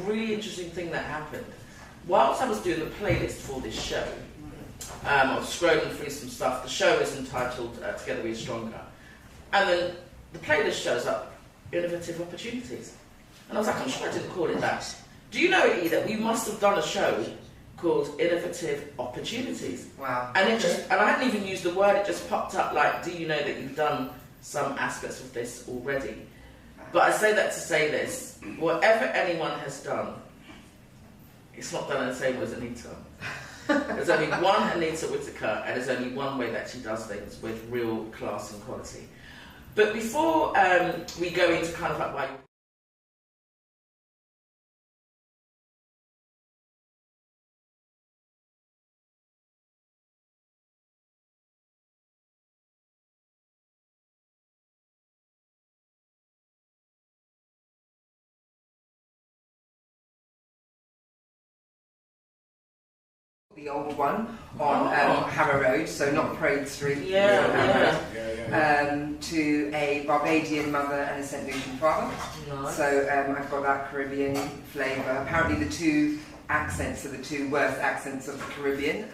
really interesting thing that happened. Whilst I was doing the playlist for this show, I was scrolling through some stuff. The show is entitled Together We Are Stronger. And then the playlist shows up, Innovative Opportunities. And I was like, I'm sure I didn't call it that. Do you know, E, that we must have done a show called Innovative Opportunities? Wow. And and I hadn't even used the word, it just popped up like, do you know that you've done some aspects of this already? But I say that to say this, whatever anyone has done, it's not done in the same way as Anita. There's only one Anita Whittaker, and there's only one way that she does things with real class and quality. But before we go into kind of like why the old one on Harrow Road, so not Parade Street, to a Barbadian mother and a St. Lucian father. Nice. So I've got that Caribbean flavour. Apparently the two accents are the two worst accents of the Caribbean.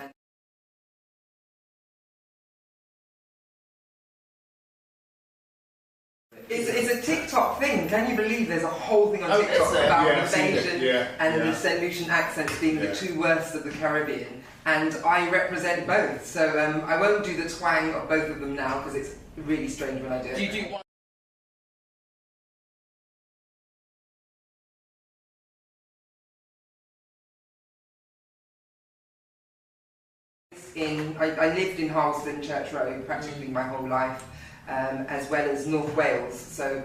It's a TikTok thing. Can you believe there's a whole thing on TikTok about the Bayesian and the St. Lucian accents being the two worst of the Caribbean? And I represent both. So I won't do the twang of both of them now because it's really strange when I do it. Do you do one? I lived in Harlesden Church Road practically my whole life, as well as North Wales. So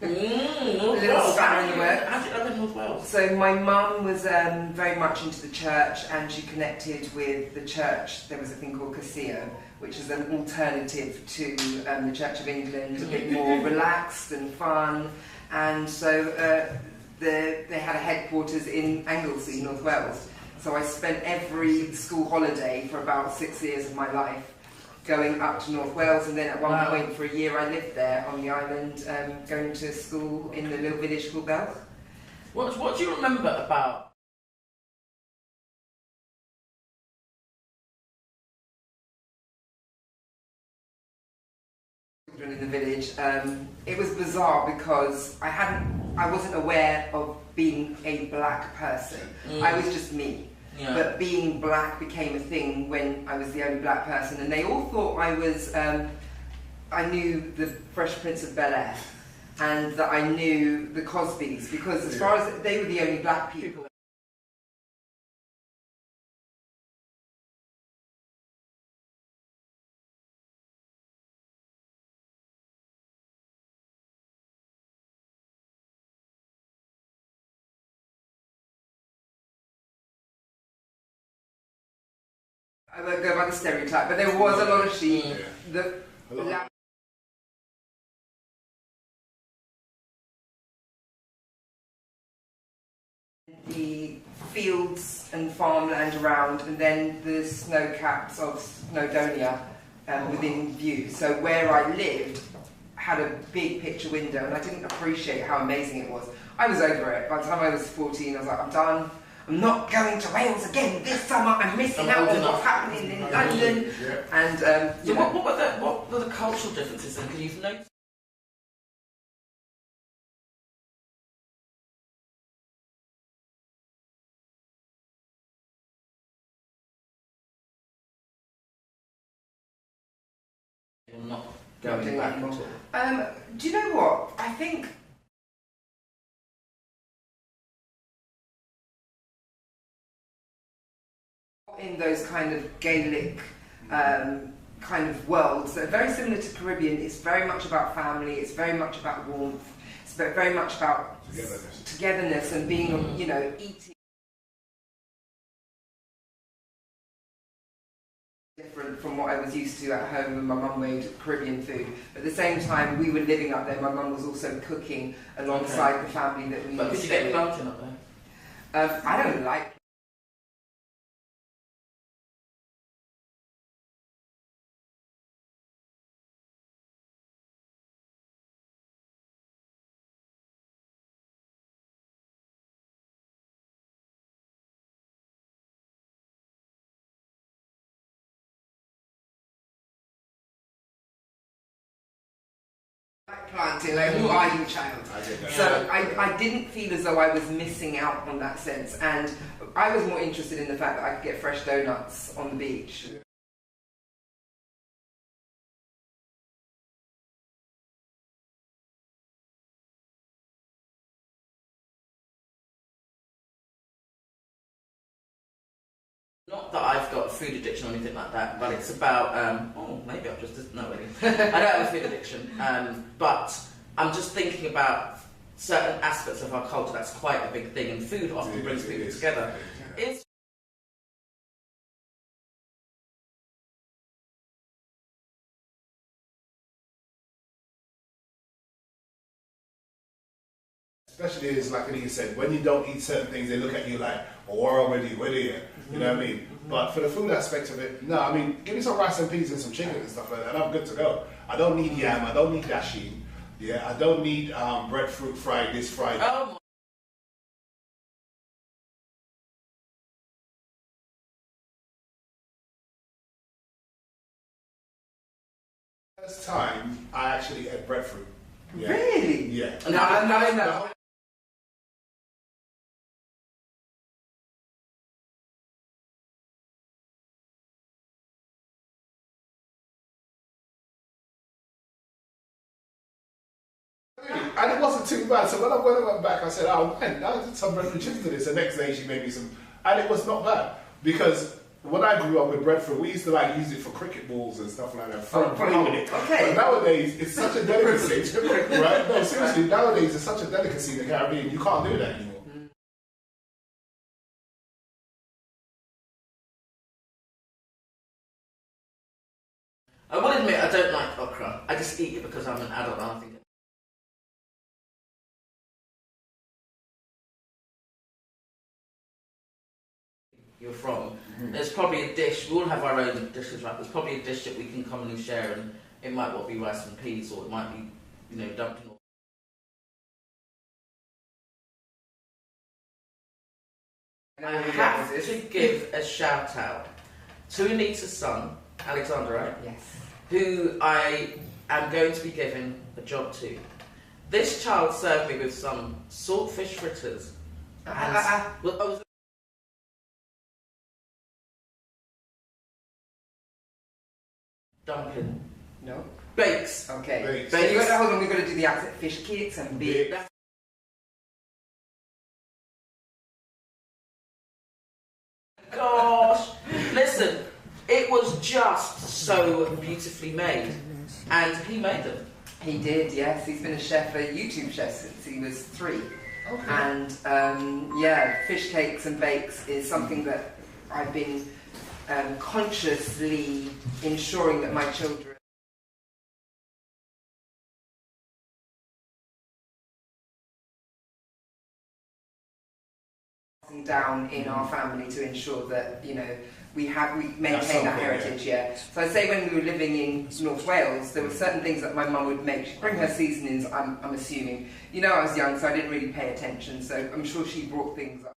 North little Wales. spanner in the works. How did you live in North Wales? So my mum was very much into the church, and she connected with the church. There was a thing called Casio, which is an alternative to the Church of England, a bit more relaxed and fun. And so they had a headquarters in Anglesey, North Wales. So I spent every school holiday for about 6 years of my life going up to North Wales, and then at one point for a year I lived there on the island, going to school in the little village called Bells. What do you remember about in the village? It was bizarre because I wasn't aware of being a black person. I was just me. Yeah. But being black became a thing when I was the only black person, and they all thought I was. I knew the Fresh Prince of Bel-Air, and that I knew the Cosbys, because as far as they were the only black people. I won't go by the stereotype, but there was a lot of sheep. The fields and farmland around, and then the snow caps of Snowdonia within view. So where I lived had a big picture window, and I didn't appreciate how amazing it was. I was over it. By the time I was 14, I was like, I'm done. I'm not going to Wales again this summer. I'm missing out on what's happening in London. And so what were the cultural differences then? Because you've noticed. You're not going back at all. Do you know what? I think. In those kind of Gaelic kind of worlds that are very similar to Caribbean, it's very much about family, it's very much about warmth, it's very much about togetherness and being, you know, eating. Different from what I was used to at home when my mum made Caribbean food. But at the same time, we were living up there, my mum was also cooking alongside the family that we But did you get plantain up there? I don't like planting, like, who are you, child? I get that. So I didn't feel as though I was missing out on that sense, and I was more interested in the fact that I could get fresh donuts on the beach. Not that I've got a food addiction or anything like that, but it's about, maybe I've just, no, really. I don't have a food addiction, but I'm just thinking about certain aspects of our culture that's quite a big thing, and food often brings people together. It's Especially as like Anita said, when you don't eat certain things, they look at you like, oh, we're already with you. You know what I mean? But for the food aspect of it, no, I mean, give me some rice and peas and some chicken and stuff like that, and I'm good to go. I don't need yam, I don't need dasheen, yeah, I don't need breadfruit fried this, fried that. oh First time I actually ate breadfruit. Yeah. Really? Yeah. No. And it wasn't too bad. So when I went back, I said, oh man, I did some breadfruit chicken to this. The next day she made me some, and it was not bad. Because when I grew up with breadfruit, we used to like use it for cricket balls and stuff like that. Play with it. Okay. But nowadays, it's such a delicacy. Right? No, seriously, nowadays it's such a delicacy in the Caribbean. You can't do that anymore. I will admit I don't like okra. I just eat it because I'm an adult and I think you're from. There's probably a dish, we all have our own dishes, right? There's probably a dish that we can commonly share, and it might well be rice and peas, or it might be, dumpling. I have to give a shout out to Anita's son, Alexander, right? Yes. Who I am going to be giving a job to. This child served me with some saltfish fritters. Well, I was dumpling. No. Bakes. Okay. Bakes. So hold on, we've got to do the accent. Fish cakes and bakes. Gosh, listen, it was just so beautifully made, and he made them. He did, yes. He's been a chef, a YouTube chef, since he was 3. Okay. And fish cakes and bakes is something that I've been consciously ensuring that my children down in our family to ensure that we maintain that heritage. Yeah. So I'd say when we were living in North Wales, there were certain things that my mum would make. She'd bring her seasonings. I'm assuming. I was young, so I didn't really pay attention. So I'm sure she brought things up.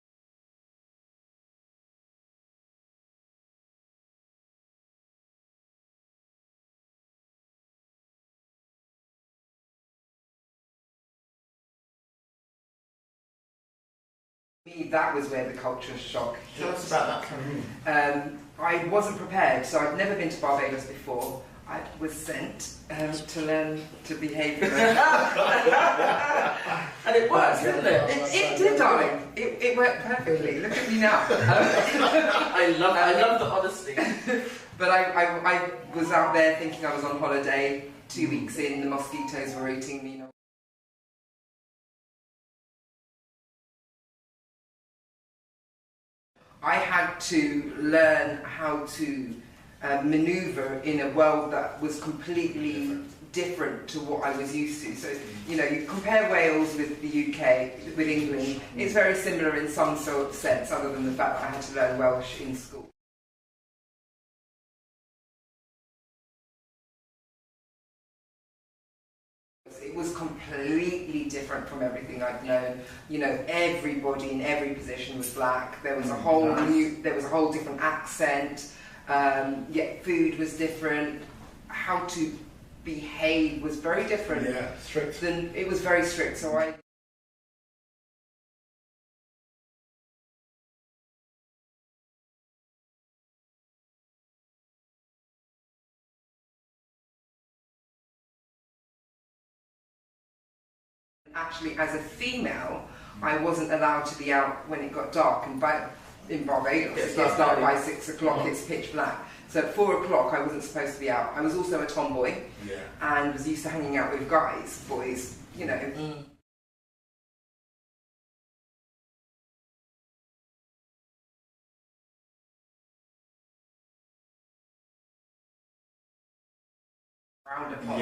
Me, that was where the culture shock hit. Tell us about that. I wasn't prepared, so I'd never been to Barbados before. I was sent to learn to behave. And it worked, didn't it? It did, darling. It worked perfectly. Look at me now. I love the honesty. But I was out there thinking I was on holiday. 2 weeks in, the mosquitoes were eating me. I had to learn how to maneuver in a world that was completely different to what I was used to. So, you compare Wales with the UK, with England, it's very similar in some sort of sense, other than the fact that I had to learn Welsh in school. It was completely different from everything I'd known. Everybody in every position was black. There was a whole different accent. Yet food was different. How to behave was very different. Yeah, strict. It was very strict. So I actually, as a female, I wasn't allowed to be out when it got dark. And in Barbados, it gets dark by 6 o'clock. It's pitch black. So at 4 o'clock, I wasn't supposed to be out. I was also a tomboy, and was used to hanging out with boys, you know. Frowned upon.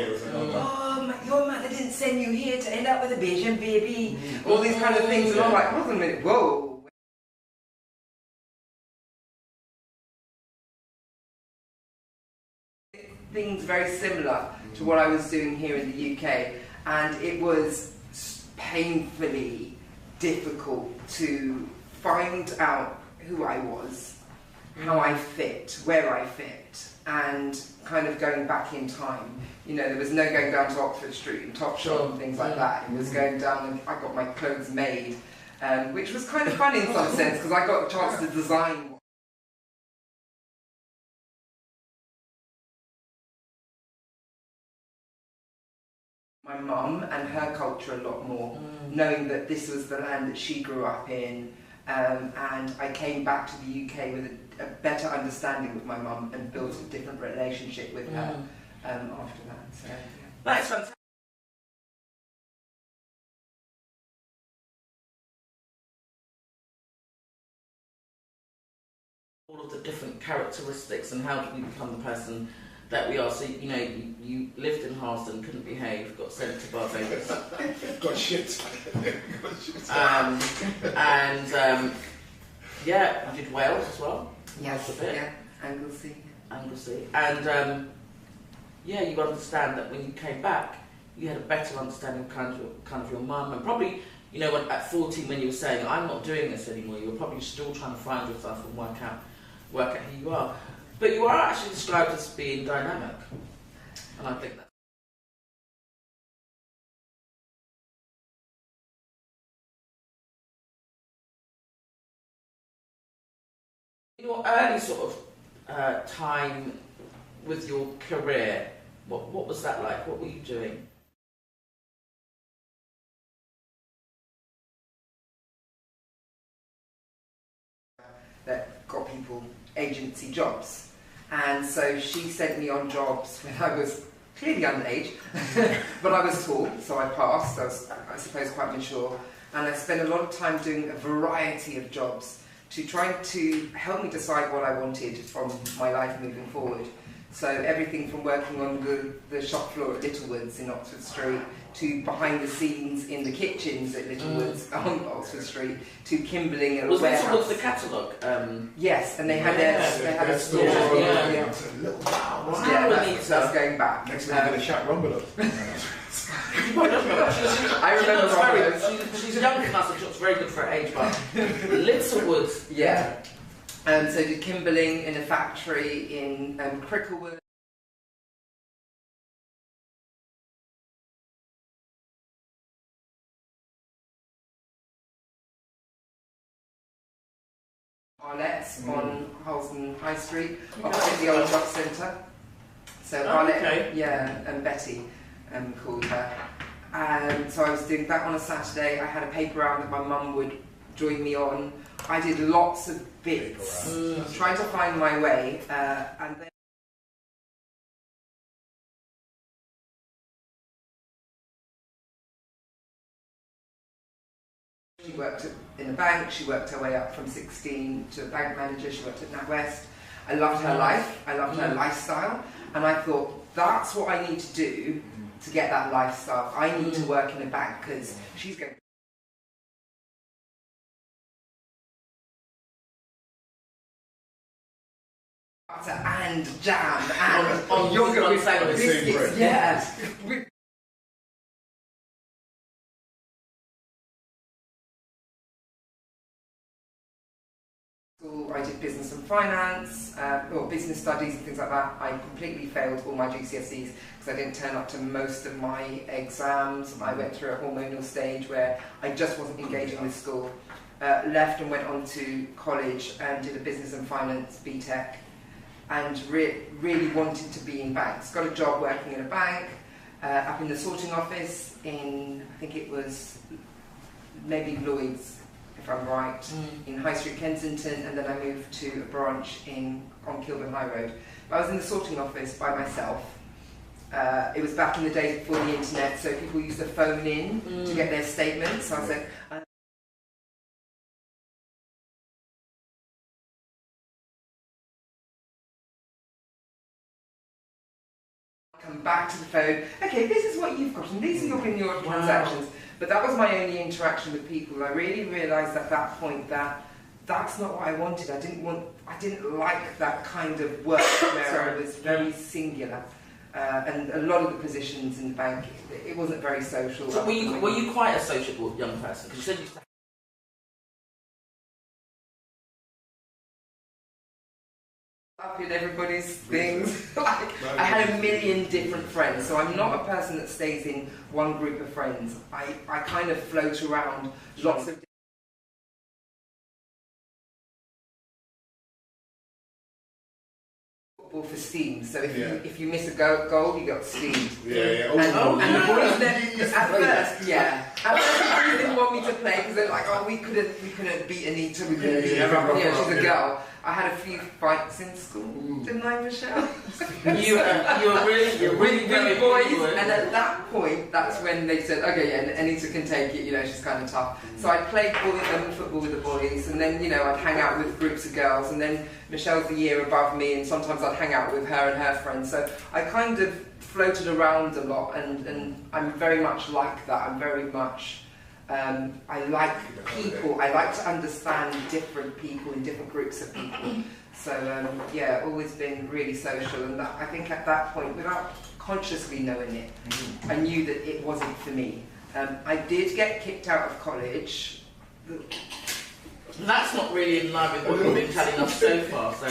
Your mother didn't send you here to end up with a vision, baby. All these kind of things. And I'm like, hold on a minute, whoa. Things very similar to what I was doing here in the UK, and it was painfully difficult to find out who I was, how I fit, where I fit, and kind of going back in time. You know, there was no going down to Oxford Street and Topshop and things like that. It was going down and I got my clothes made, which was kind of fun in some sense because I got a chance to design. My mum and her culture a lot more, knowing that this was the land that she grew up in, and I came back to the UK with a better understanding with my mum and built a different relationship with her after that. So, yeah. That's fantastic. All of the different characteristics and how do we become the person that we are. So, you know, you lived in Harsden, couldn't behave, got sent to Barbados. Got shit. Yeah, you did Wales as well. Yes, a bit. yeah, Anglesey. Anglesey. And yeah, you understand that when you came back, you had a better understanding of kind of your mum, and probably, you know, at 14 when you were saying, I'm not doing this anymore, you were probably still trying to find yourself and work out who you are. But you are actually described as being dynamic, and I think that. In your early sort of time with your career, what was that like? What were you doing? That got people agency jobs. And so she sent me on jobs when I was clearly underage, but I was tall, so I passed. I was, I suppose, quite mature. And I spent a lot of time doing a variety of jobs to try to help me decide what I wanted from my life moving forward. So everything from working on the shop floor at Littlewoods in Oxford Street, to behind the scenes in the kitchens at Littlewoods on Oxford Street, to Kimbling at a Was warehouse. Littlewoods the catalogue? Yes, and they had a store. Yeah. That's going back. Next week, we're going to shout rumble. I remember she's younger than us and she looks very good for her age, but Littlewoods. Yeah. So did Kimbling in a factory in Cricklewood. Arlett's on Halsden High Street, opposite the old job centre. So Arlette, yeah, and Betty called her. So I was doing that on a Saturday. I had a paper round that my mum would join me on. I did lots of bits, trying to find my way, and then she worked in the bank. She worked her way up from 16 to a bank manager. She worked at NatWest. I loved her life. I loved her lifestyle, and I thought that's what I need to do to get that lifestyle. I need to work in a bank because she's going. And jam and yogurt with biscuits, yes. school, I did business and finance, or business studies and things like that. I completely failed all my GCSEs because I didn't turn up to most of my exams. I went through a hormonal stage where I just wasn't engaging with school. Left and went on to college and did a business and finance BTEC, and really wanted to be in banks. Got a job working in a bank, up in the sorting office in, I think it was maybe Lloyd's, if I'm right, in High Street, Kensington, and then I moved to a branch on Kilburn High Road. But I was in the sorting office by myself. It was back in the days before the internet, so people used to phone in to get their statements. So I was like, come back to the phone, okay, this is what you've got, and these are your transactions. But that was my only interaction with people. I really realised at that point that that's not what I wanted. I didn't like that kind of work where I was very singular. And a lot of the positions in the bank, it wasn't very social. So were you quite a sociable young person? Because you said you used to up in everybody's things. Like, I had a million different friends, so I'm not a person that stays in one group of friends. I kind of float around lots of football for steam. So if you miss a goal, you got steamed. Yeah. And the boys then, at first they didn't want me to play because they're like, oh, we couldn't beat Anita, we couldn't beat her, she's a girl. I had a few fights in school, didn't I, Michelle? you were really good boys, and at that point, that's when they said, okay, yeah, Anita can take it, she's kind of tough. So I played football with the boys, and then, I'd hang out with groups of girls, and then Michelle's the year above me, and sometimes I'd hang out with her and her friends. So I kind of floated around a lot, and I'm very much like that. I'm very much... I like people. I like to understand different people in different groups of people. So always been really social, and I think at that point, without consciously knowing it, I knew that it wasn't for me. I did get kicked out of college. That's not really in line with what you've been telling us so far. So.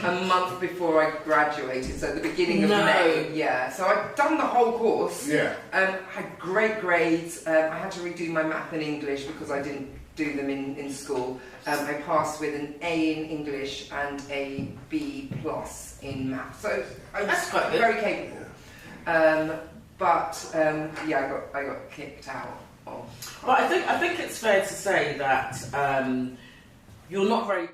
A month before I graduated, so at the beginning of May. Yeah, so I'd done the whole course. Yeah. Had great grades. I had to redo my math and English because I didn't do them in school. I passed with an A in English and a B+ in math. So I was very capable. I got kicked out. But I think it's fair to say that you're not very.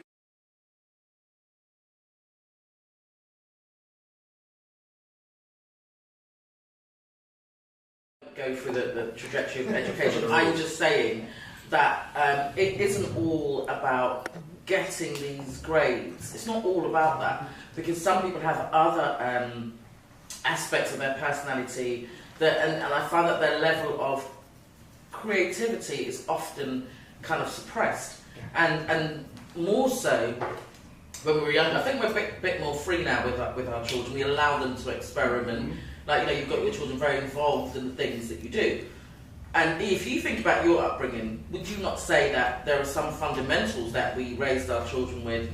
Go through the trajectory of education. I'm just saying that it isn't all about getting these grades. It's not all about that, because some people have other aspects of their personality and I find that their level of creativity is often kind of suppressed, and more so when we were younger. I think we're a bit more free now with our children. We allow them to experiment. Like, you've got your children very involved in the things that you do. And if you think about your upbringing, would you not say that there are some fundamentals that we raised our children with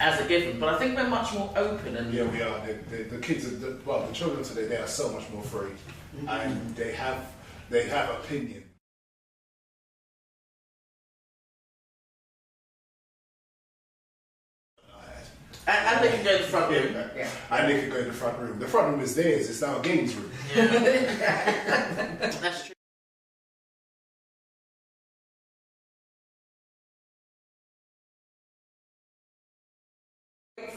as a given? But I think we're much more open. And yeah, we are. The kids, the children today, they are so much more free, and they have opinion. And they can go to the front room. Yeah. And they can go to the front room. The front room is theirs. It's now a games room. Yeah. That's true.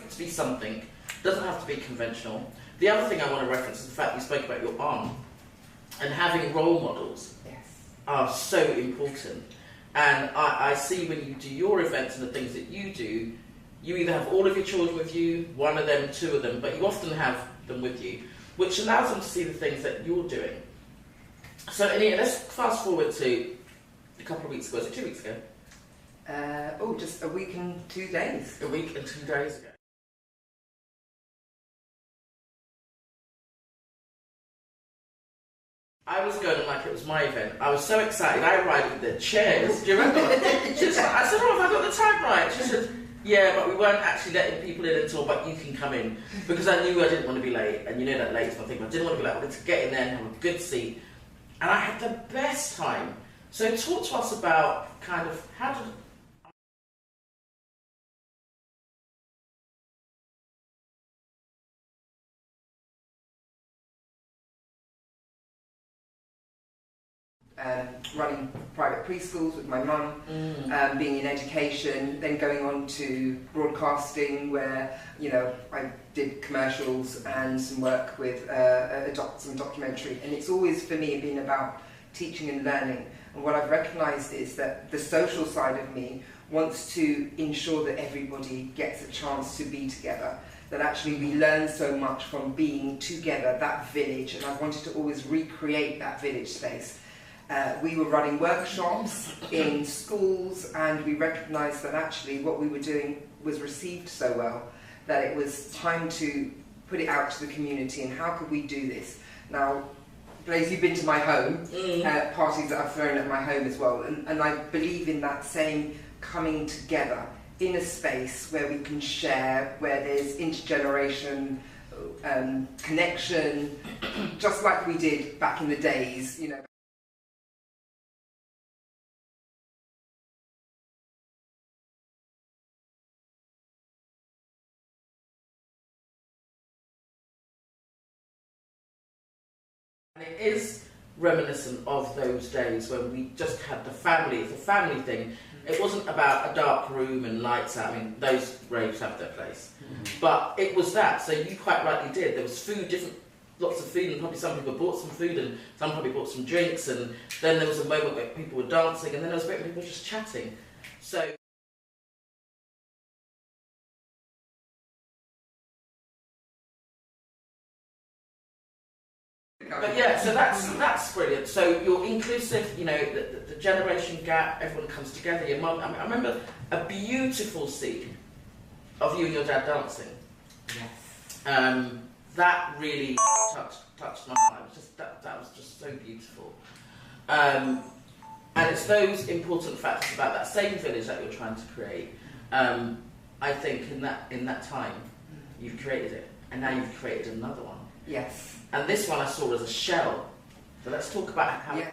To be something doesn't have to be conventional. The other thing I want to reference is the fact you spoke about your aunt, and having role models are so important. And I see when you do your events and the things that you do, you either have all of your children with you, one of them, two of them, but you often have them with you, which allows them to see the things that you're doing. So Anita, let's fast forward to a couple of weeks ago. Was it 2 weeks ago? Just a week and 2 days. A week and 2 days ago. I was going like it was my event. I was so excited. I arrived with the chairs. Do you remember? She was like, I said, oh, have I got the time right? She said, yeah, but we weren't actually letting people in until, but you can come in. Because I knew I didn't want to be late. And you know that late's my thing. I didn't want to be late. I wanted to get in there and have a good seat. And I had the best time. So talk to us about kind of how did... Running private preschools with my mum, being in education, then going on to broadcasting where, you know, I did commercials and some work with some documentary. And it's always, for me, been about teaching and learning. And what I've recognised is that the social side of me wants to ensure that everybody gets a chance to be together. That actually we learn so much from being together, that village, and I've wanted to always recreate that village space. We were running workshops in schools, and we recognised that actually what we were doing was received so well that it was time to put it out to the community. And how could we do this? Now, Blaise, you've been to my home, parties that I've thrown at my home as well, and I believe in that same coming together in a space where we can share, where there's intergeneration, connection, just like we did back in the days, you know. And it is reminiscent of those days when we just had the family, it's a family thing. It wasn't about a dark room and lights out. I mean, those raves have their place. But it was that, so you quite rightly did. There was food, lots of food, and probably some people bought some food and some probably bought some drinks, and then there was a moment where people were dancing, and then there was a bit where people were just chatting. So but yeah, so that's brilliant. So you're inclusive, you know, the generation gap, everyone comes together. Your mum, I remember a beautiful scene of you and your dad dancing. Yes. That really touched my heart. It was just that was just so beautiful. And it's those important factors about that same village that you're trying to create. I think in that time you've created it, and now you've created another one. Yes. And this one I saw as a shell. So let's talk about how... Yeah.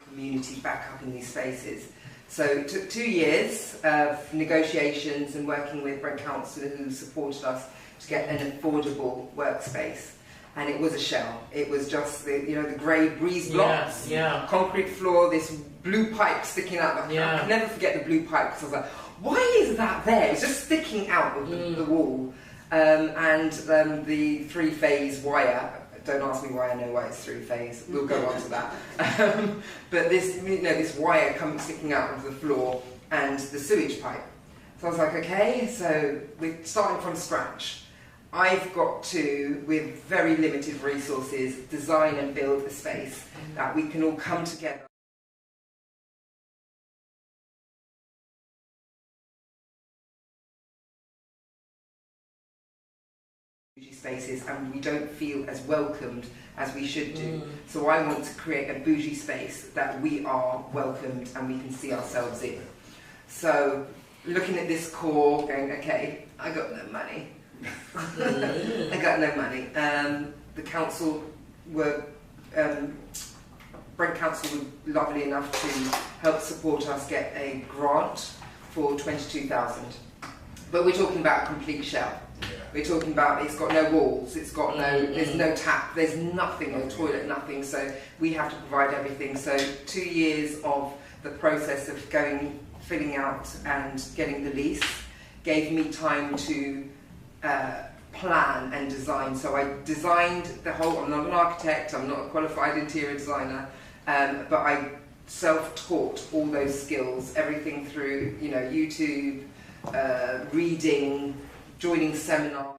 Community back up in these spaces. So it took 2 years of negotiations and working with Brent Council, who supported us to get an affordable workspace. And it was a shell. It was just the grey breeze blocks, concrete floor, this blue pipe sticking out. I can never forget the blue pipe, because I was like, why is that there? It's just sticking out of the wall. And the three-phase wire. Don't ask me why I know why it's three-phase. We'll go on to that. But this wire sticking out of the floor and the sewage pipe. So I was like, okay, so we're starting from scratch. I've got to, with very limited resources, design and build a space that we can all come together. Spaces, and we don't feel as welcomed as we should do. So I want to create a bougie space that we are welcomed and we can see ourselves in. So looking at this core, going, okay, I got no money. I got no money. The council were, Brent Council were lovely enough to help support us get a grant for 22,000. But we're talking about a complete shell. We're talking about it's got no walls, it's got there's no tap, there's nothing, no toilet, nothing. So we have to provide everything. So 2 years of the process of filling out and getting the lease gave me time to plan and design. So I designed the whole. I'm not an architect, I'm not a qualified interior designer, but I self-taught all those skills, everything through YouTube, reading, joining seminars.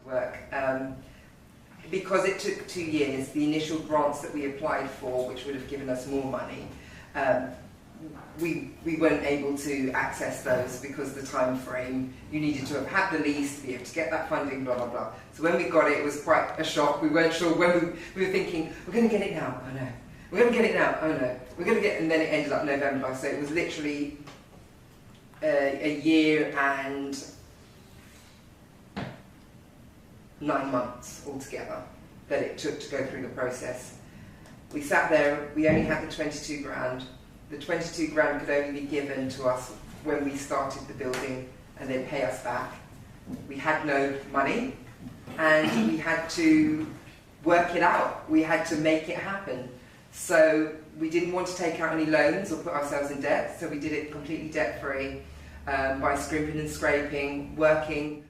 work. Because it took 2 years, the initial grants that we applied for, which would have given us more money, we weren't able to access those because the time frame, you needed to have had the lease to be able to get that funding, blah, blah, blah. So when we got it, it was quite a shock. We weren't sure when we were thinking, we're going to get it now, oh no. We're going to get it now, oh no. We're going to get, and then it ended up November. So it was literally a year and 9 months altogether that it took to go through the process. We sat there, we only had the 22 grand. The 22 grand could only be given to us when we started the building and they'd pay us back. We had no money and we had to work it out. We had to make it happen. So we didn't want to take out any loans or put ourselves in debt, so we did it completely debt-free by scrimping and scraping, working.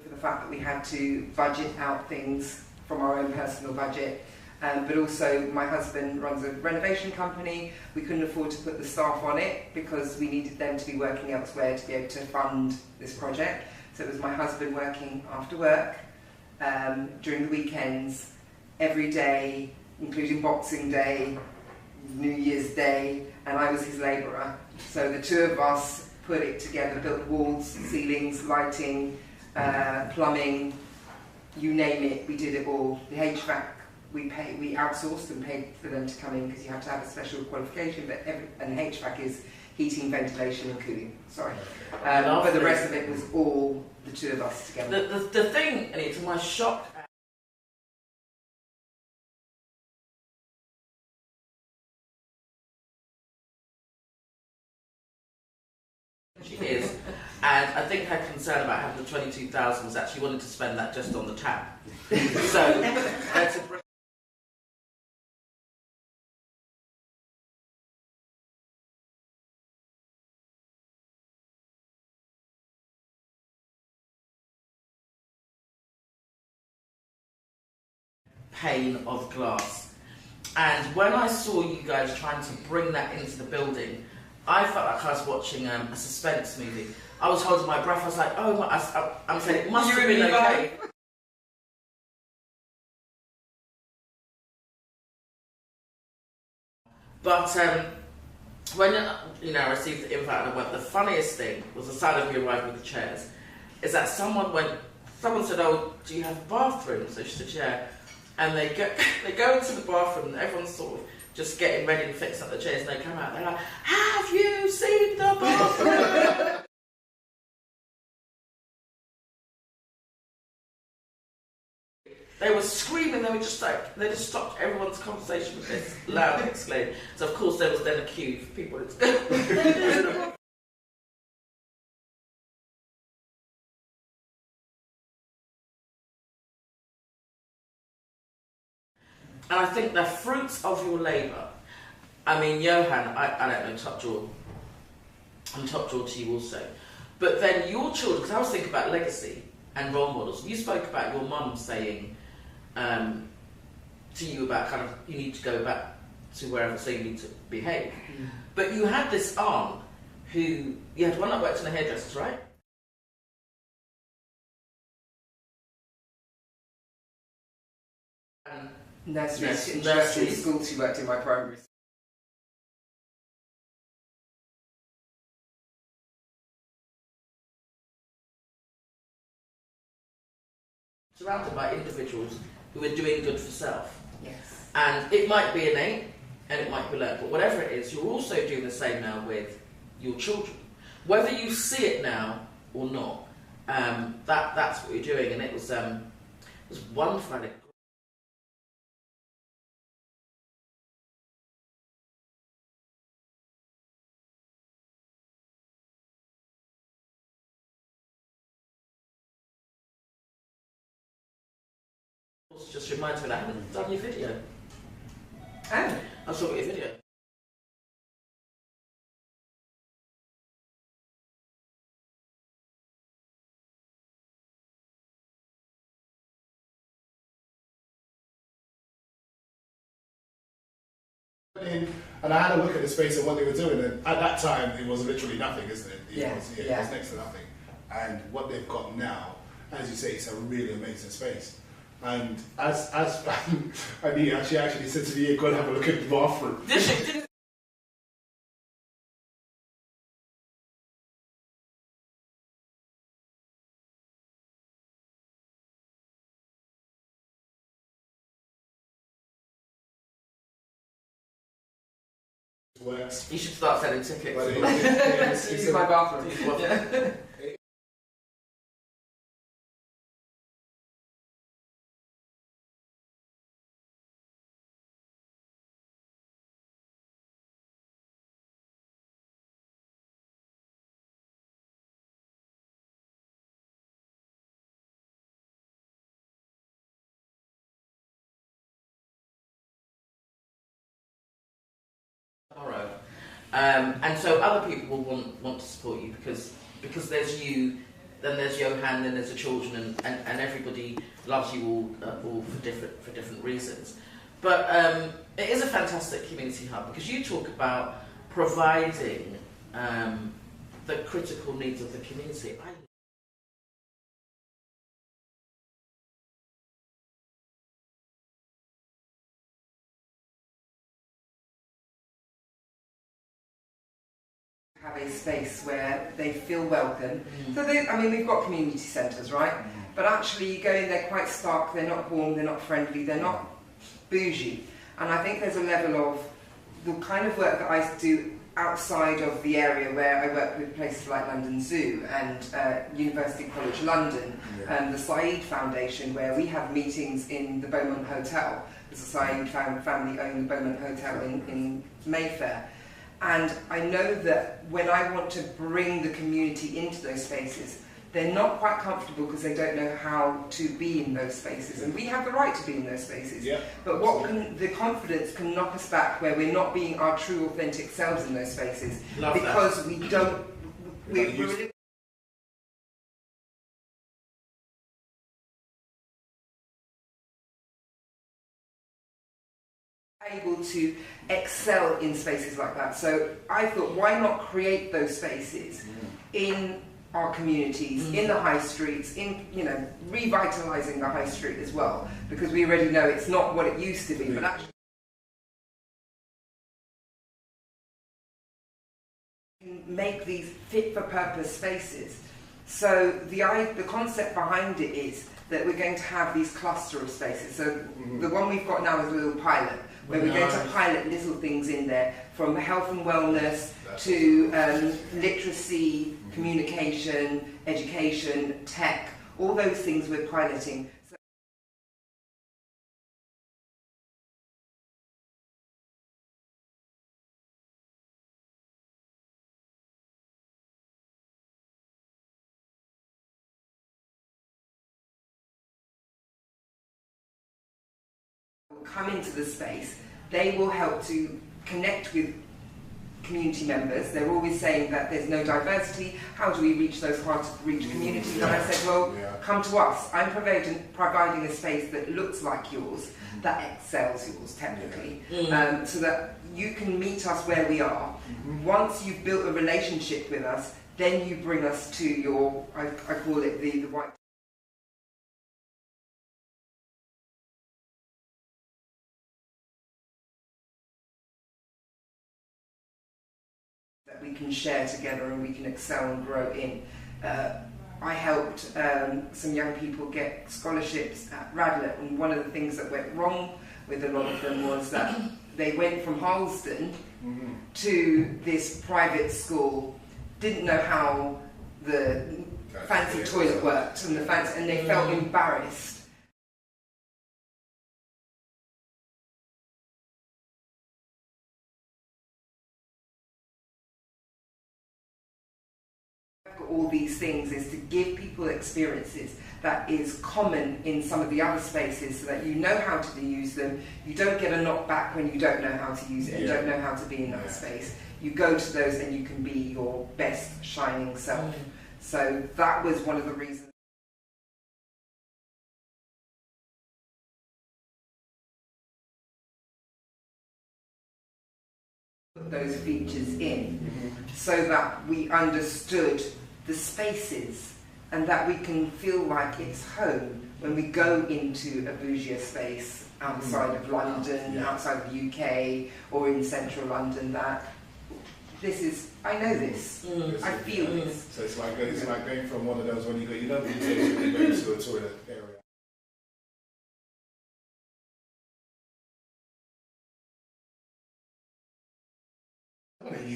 For the fact that we had to budget out things from our own personal budget, but also my husband runs a renovation company. We couldn't afford to put the staff on it because we needed them to be working elsewhere to be able to fund this project. So it was my husband working after work, during the weekends, every day, including Boxing Day, New Year's Day, and I was his labourer. So the two of us put it together, built walls, ceilings, lighting, plumbing, you name it, we did it all. The HVAC, we outsourced and paid for them to come in because you have to have a special qualification, and HVAC is heating, ventilation and cooling, sorry. But the rest of it was all the two of us together. The thing, and to my shock, she is, and I think her concern about having the 22,000 was actually wanting to spend that just on the tap. So, that's a pane of glass. And when I saw you guys trying to bring that into the building, I felt like I was watching a suspense movie. I was holding my breath. I was like, oh, I'm saying it must have been okay. But when I received the invite and I went, the funniest thing was the side of me arriving with the chairs. Is that someone said, oh, do you have a bathroom? So she said, yeah. And they go into the bathroom and everyone's sort of just getting ready to fix up the chairs, and they come out, they're like, have you seen the bathroom? They were screaming, they just stopped everyone's conversation with this loud exclaim. So of course there was then a queue for people to go. And I think the fruits of your labour, I mean, Johan, I don't know, I'm top jaw to you also. But then your children, because I was thinking about legacy and role models. You spoke about your mum saying to you about kind of, you need to go back to wherever, so you need to behave. Mm. But you had this aunt you had one that worked in the hairdressers, right? Nursery school, she worked in my primary school. Surrounded by individuals who are doing good for self. Yes. And it might be innate and it might be learned, but whatever it is, you're also doing the same now with your children. Whether you see it now or not, that's what you're doing, and it was wonderful. Just reminds me that I haven't done your video. Oh. I saw your video. in, and I had a look at the space and what they were doing, and at that time it was literally nothing, isn't it? It was next to nothing. And what they've got now, as you say, it's a really amazing space. And as Anita, she actually said to me, "Go and have a look at the bathroom." Did she? Works. You should start selling tickets. But This is my bathroom. Yeah. Tomorrow. And so other people will want to support you because there's you, then there's Johan, then there's the children, and everybody loves you all for different reasons. But it is a fantastic community hub because you talk about providing the critical needs of the community. Have a space where they feel welcome. So we've got community centres, right? But actually you go in, they're quite stark, they're not warm, they're not friendly, they're not bougie. And I think there's a level of the kind of work that I do outside of the area where I work with places like London Zoo and University College London and the Said Foundation, where we have meetings in the Beaumont Hotel. The Said family own the Beaumont Hotel in Mayfair. And I know that when I want to bring the community into those spaces, they're not quite comfortable because they don't know how to be in those spaces. And we have the right to be in those spaces. Yeah. But the confidence can knock us back where we're not being our true, authentic selves in those spaces. Love because we don't... We're able to excel in spaces like that. So I thought, why not create those spaces in our communities, in the high streets, in revitalising the high street as well, because we already know it's not what it used to be, but actually make these fit for purpose spaces. So the concept behind it is that we're going to have these cluster of spaces. So the one we've got now is a little pilot, where we're going to pilot little things in there, from health and wellness to literacy, communication, education, tech, all those things we're piloting. Come into the space, they will help to connect with community members. They're always saying that there's no diversity, how do we reach those hard to reach communities? And I said, well, come to us. I'm providing a space that looks like yours, that excels yours technically, so that you can meet us where we are. Once you've built a relationship with us, then you bring us to your, I call it the white. That we can share together and we can excel and grow in. I helped some young people get scholarships at Radlett, and one of the things that went wrong with a lot of them was that they went from Harlesden to this private school, didn't know how the fancy toilet worked and they felt embarrassed. All these things is to give people experiences that is common in some of the other spaces, so that you know how to use them. You don't get a knockback when you don't know how to use it and don't know how to be in that space. You go to those and you can be your best shining self. So that was one of the reasons. put those features in so that we understood the spaces and that we can feel like it's home when we go into a bougie space outside of London, outside of the UK or in central London, that this is, I know this, I feel this. So it's like going from one of those when you go, you know, you go to a toilet area.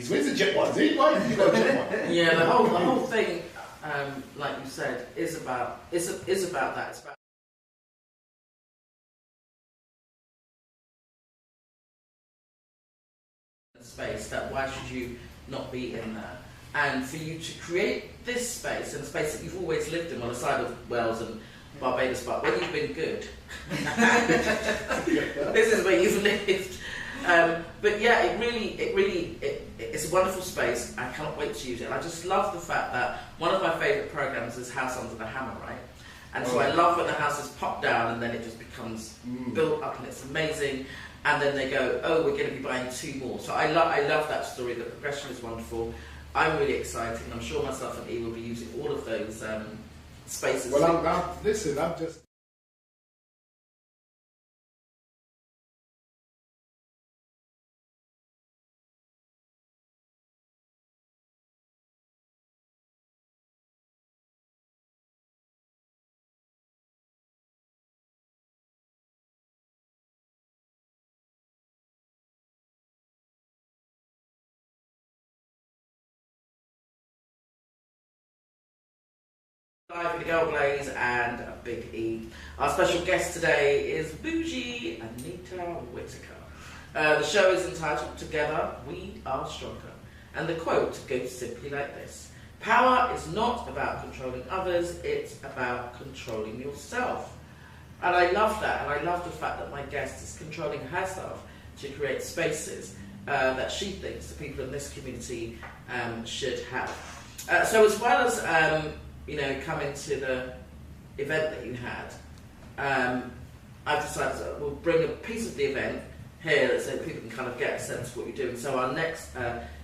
Where's the jet one? Why did you go jet one? Yeah, the whole thing, like you said, is about that. It's about space. That why should you not be in there? And for you to create this space, and a space that you've always lived in on the side of Wales and Barbados, but when you've been good, this is where you've lived. But yeah, it's a wonderful space. I cannot wait to use it. And I just love the fact that one of my favourite programs is House Under the Hammer, right? And so I love when the house is popped down and then it just becomes built up and it's amazing. And then they go, oh, we're going to be buying 2 more. So I love that story. The progression is wonderful. I'm really excited, and I'm sure myself and E will be using all of those spaces. Well, I'm just. Live with the Girl Blaze and a Big E. Our special guest today is Bougie Anita Whitaker. The show is entitled Together We Are Stronger. And the quote goes simply like this: power is not about controlling others, it's about controlling yourself. And I love that, and I love the fact that my guest is controlling herself to create spaces that she thinks the people in this community should have. So as well as coming to the event that you had, I've decided that we'll bring a piece of the event here so that people can kind of get a sense of what you're doing. So our next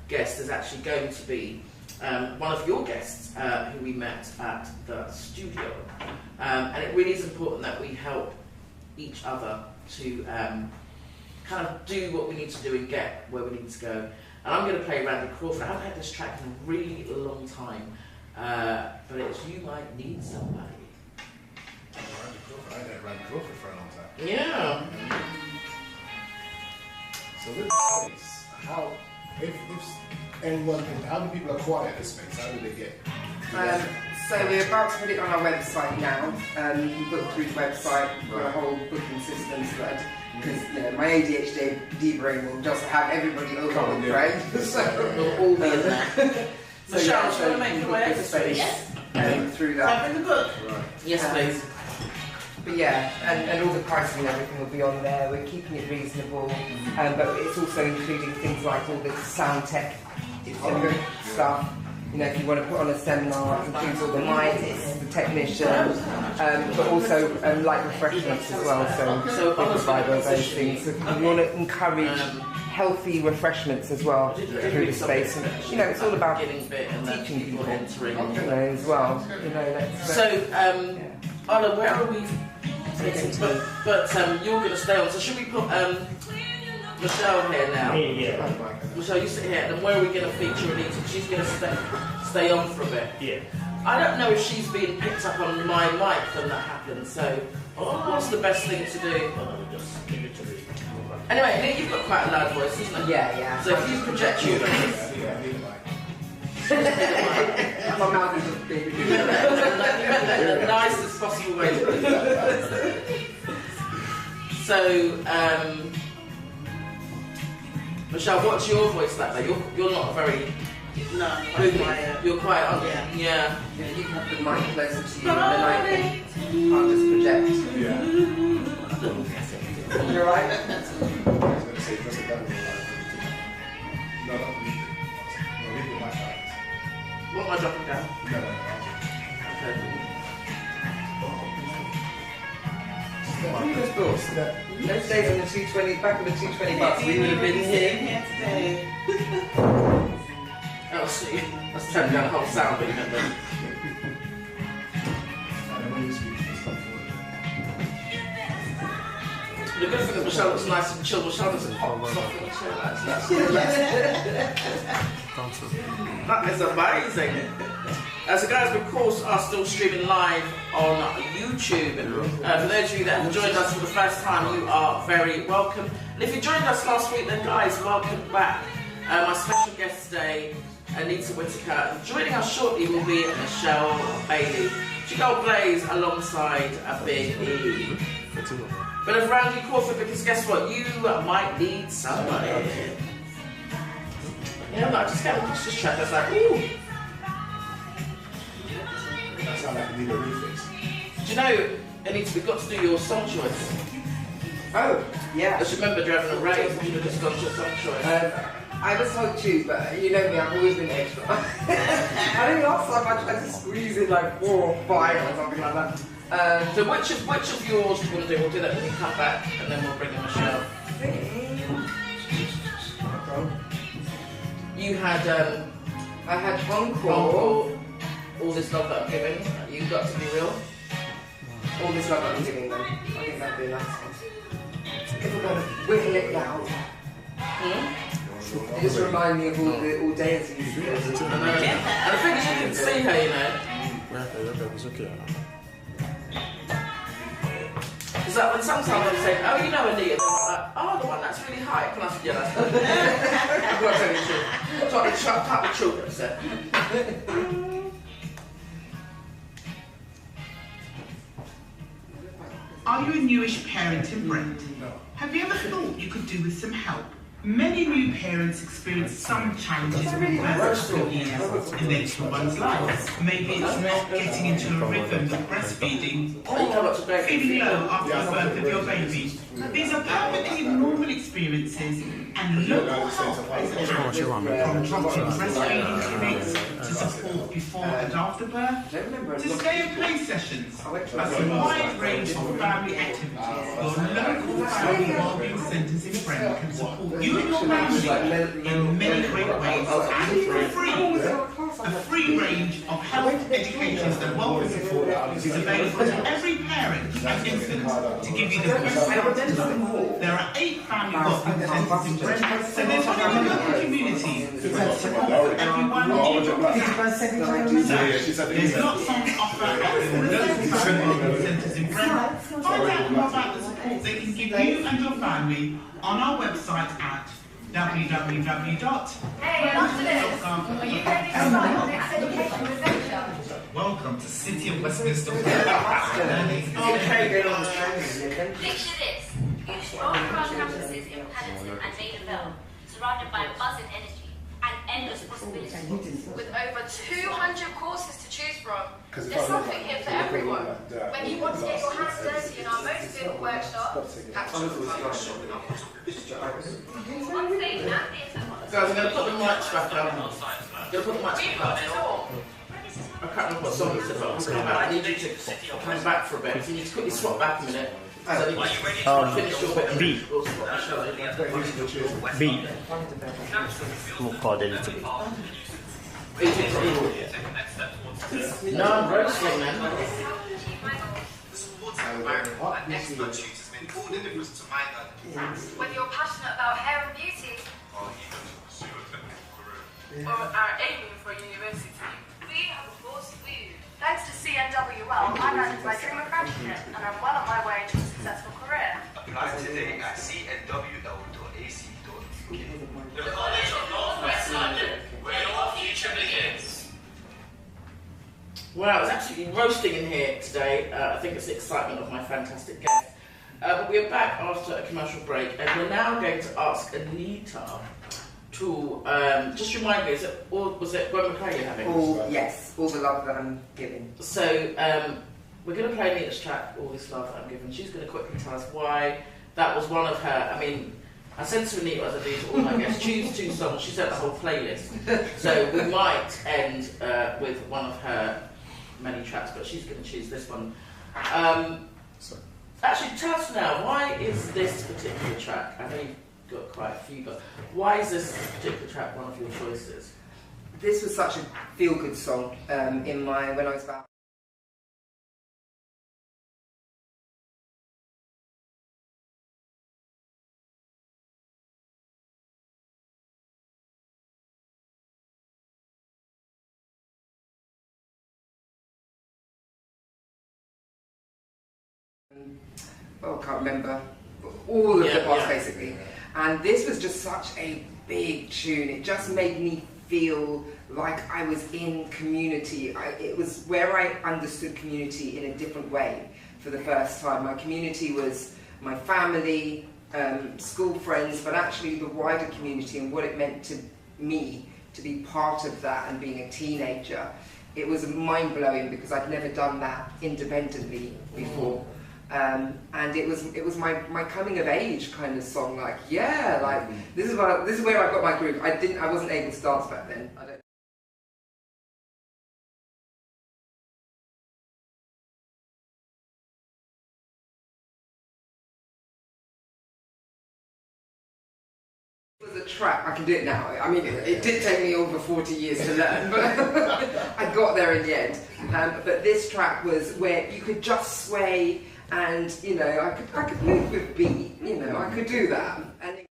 guest is actually going to be one of your guests who we met at the studio. And it really is important that we help each other to kind of do what we need to do and get where we need to go. And I'm going to play Randy Crawford. I haven't had this track in a really long time. But it's You Might Need Somebody. I had Randy Crawford for a long time. Yeah. So with the space, if anyone can, how do people acquire this space? How do they get it? So we're about to put it on our website now. You can book through the website. We've got a whole booking system thread. Because my ADHD brain will just have everybody over on the brain. So We'll all be in there. So Michelle, do you want to make your way over space? Yes. Through that. In the book. Right. Yes, please. But yeah, and all the pricing and everything will be on there. We're keeping it reasonable, but it's also including things like all the sound tech stuff. You know, if you want to put on a seminar, it includes all the mics, the technicians, but also like refreshments as well. So we provide all those things. So we want to encourage healthy refreshments as well through the space. And, it's all about teaching people, as well. So, Ola, where are we? But you're going to stay on. So should we put Michelle here now? Yeah. Michelle, you sit here. And then where are we going to feature Anita? She's going to stay on for a bit. Yeah. I don't know if she's being picked up on my mic when that happens. So, what's the best thing to do? Just give it to me. Anyway, I think you've got quite a loud voice, isn't it? Yeah. So if you project you, My mouth is just big. the nicest possible way to do that. So, Michelle, what's your voice like? You're not a very you're quite yeah. You can have the mic closer to you, and then I'll just project. Yeah. You're right. I was going to say, dress it down. No, leave it like that. What am I dropping down? No. Okay. Who does those? that? Those days in the 220, back in the 220 bucks, we would have been here. today. That's turning down the whole sound, but you remember. The good thing is Michelle looks nice and chill. Michelle doesn't pop off in the chair. That's that is amazing. So guys, we of course are still streaming live on YouTube. For those of you that have joined us for the first time, you are very welcome. And if you joined us last week, then guys, welcome back. My special guest today, Anita Whitaker. And joining us shortly will be Michelle Bailey. She go Blaze alongside a Big E. But of Randy Crawford, because guess what? You might need somebody. You know, like, just get across this track. That's like, ooh. That sounds like Nina Rufus. Do you know, Anita, we've got to do your song choice. Oh, yeah. Just remember, you're having a race. You should have just gone to your song choice. I was told to choose, but you know me, I've always been extra. I think last time I tried to squeeze in like 4 or 5 or something like that. So which of yours do you want to do? We'll do that when we come back, and then we'll bring in Michelle. You had I had Encore. All This Love That I'm Giving. You Got to Be Real. All This Love That I'm Giving them. I think that'd be a nice one. If we're going to whittle it down. It just remind me of all the all deities. And the thing is, you didn't see her, you know. It's like when sometimes they say, oh, you know Anita, they're like, oh, the one that's really high. Can I say, yeah, that's good. I've got to tell you the truth. So I can shut up the children, so. Are you a newish parent in Brent? No. Have you ever thought you could do with some help? Many new parents experience some challenges in the first few years in their little one's life. Maybe it's not getting into a rhythm of breastfeeding or feeling low after the birth of your baby. These are perfectly normal experiences, and local help is available from trusted breastfeeding clinics to support before and after birth, to stay and play sessions, plus a wide range of family activities. Your local family wellbeing centres in Brent can support you and your family in many great ways and for free. A free range of health education and welfare support is available to every parent and infant to give you the best outcome. There are 8 family wellbeing centres in Brent, so there's one in the local community to support everyone in your family. There's lots on offer at the local family wellbeing centres in Brent. Find out more about the support they can give you and your family on our website at www.brent.gov. Are you ready to start the next education adventure? Welcome to City of Westminster. Okay, good on. Picture this. You stroll around campuses in Paddington and Maida Vale, surrounded by buzzing energy and endless possibilities. With over 200 courses to choose from, there's something here for everyone. When you want to get your hands dirty in our motor vehicle workshop, On stage and theatre. Guys, I'm going to put the mics back up. I'm going to put the mics we've back got it up. all. I can't remember what song it said, but I'm coming back. I need you to come back for a bit. So you need to quickly swap back a minute. So I need to finish your bit. B. We'll swap Michelle in. B. More card editor. No, I'm roasting, man. Whether you're passionate about hair and beauty, or are aiming for university, we have a course for you. Thanks to CNWL, I landed my dream of graduate, and I'm well on my way to a successful career. Apply today at cnwl.ac.uk. The College of North West London, where your future begins. Wow, it's absolutely roasting in here today. I think it's the excitement of my fantastic guest. But we're back after a commercial break, and we're now going to ask Anita to just remind me, was it Gwen McCrae you're having? Yes, all the love that I'm giving. So we're going to play Anita's track, All This Love That I'm Giving. She's going to quickly tell us why that was one of her. I mean, I said to Anita, as I do to all my guests, choose 2 songs. She said the whole playlist. So we might end with one of her many tracks, but she's going to choose this one. Actually, tell us now, why is this particular track, I know you've got quite a few, but why is this particular track one of your choices? This was such a feel-good song when I was about. I can't remember all of the parts basically, and this was just such a big tune. It just made me feel like I was in community. It was where I understood community in a different way for the first time. My community was my family, school friends, but actually the wider community and what it meant to me to be part of that and being a teenager. It was mind-blowing because I'd never done that independently before. And it was my coming of age kind of song. Like, yeah, like this is where I got my groove. I wasn't able to dance back then. It was a track. I can do it now. I mean, it did take me over 40 years to learn, but I got there in the end. But this track was where you could just sway. And you know, I could move with beat. You know, I could do that. And it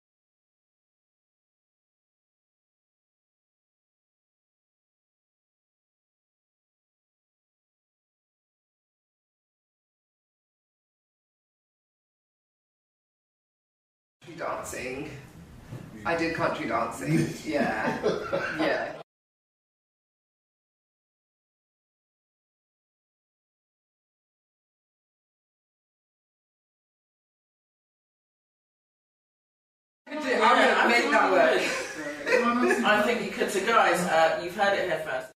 dancing. I did country dancing. Yeah, yeah. I'm going to make that work. I think you could. So guys, you've heard it here first.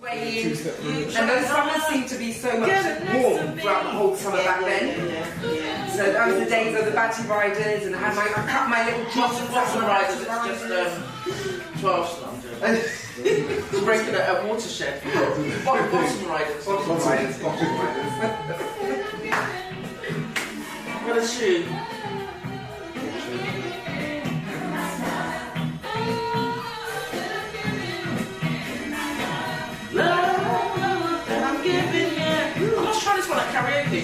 And those summers seemed to be so much warm throughout the whole summer back then. So that was the days of the Batty Riders, and I cut my little jeans. Bottom riders, it's just 12 It's breaking a watershed. Bottom riders. Bottom riders. What a shoe. Karaoke.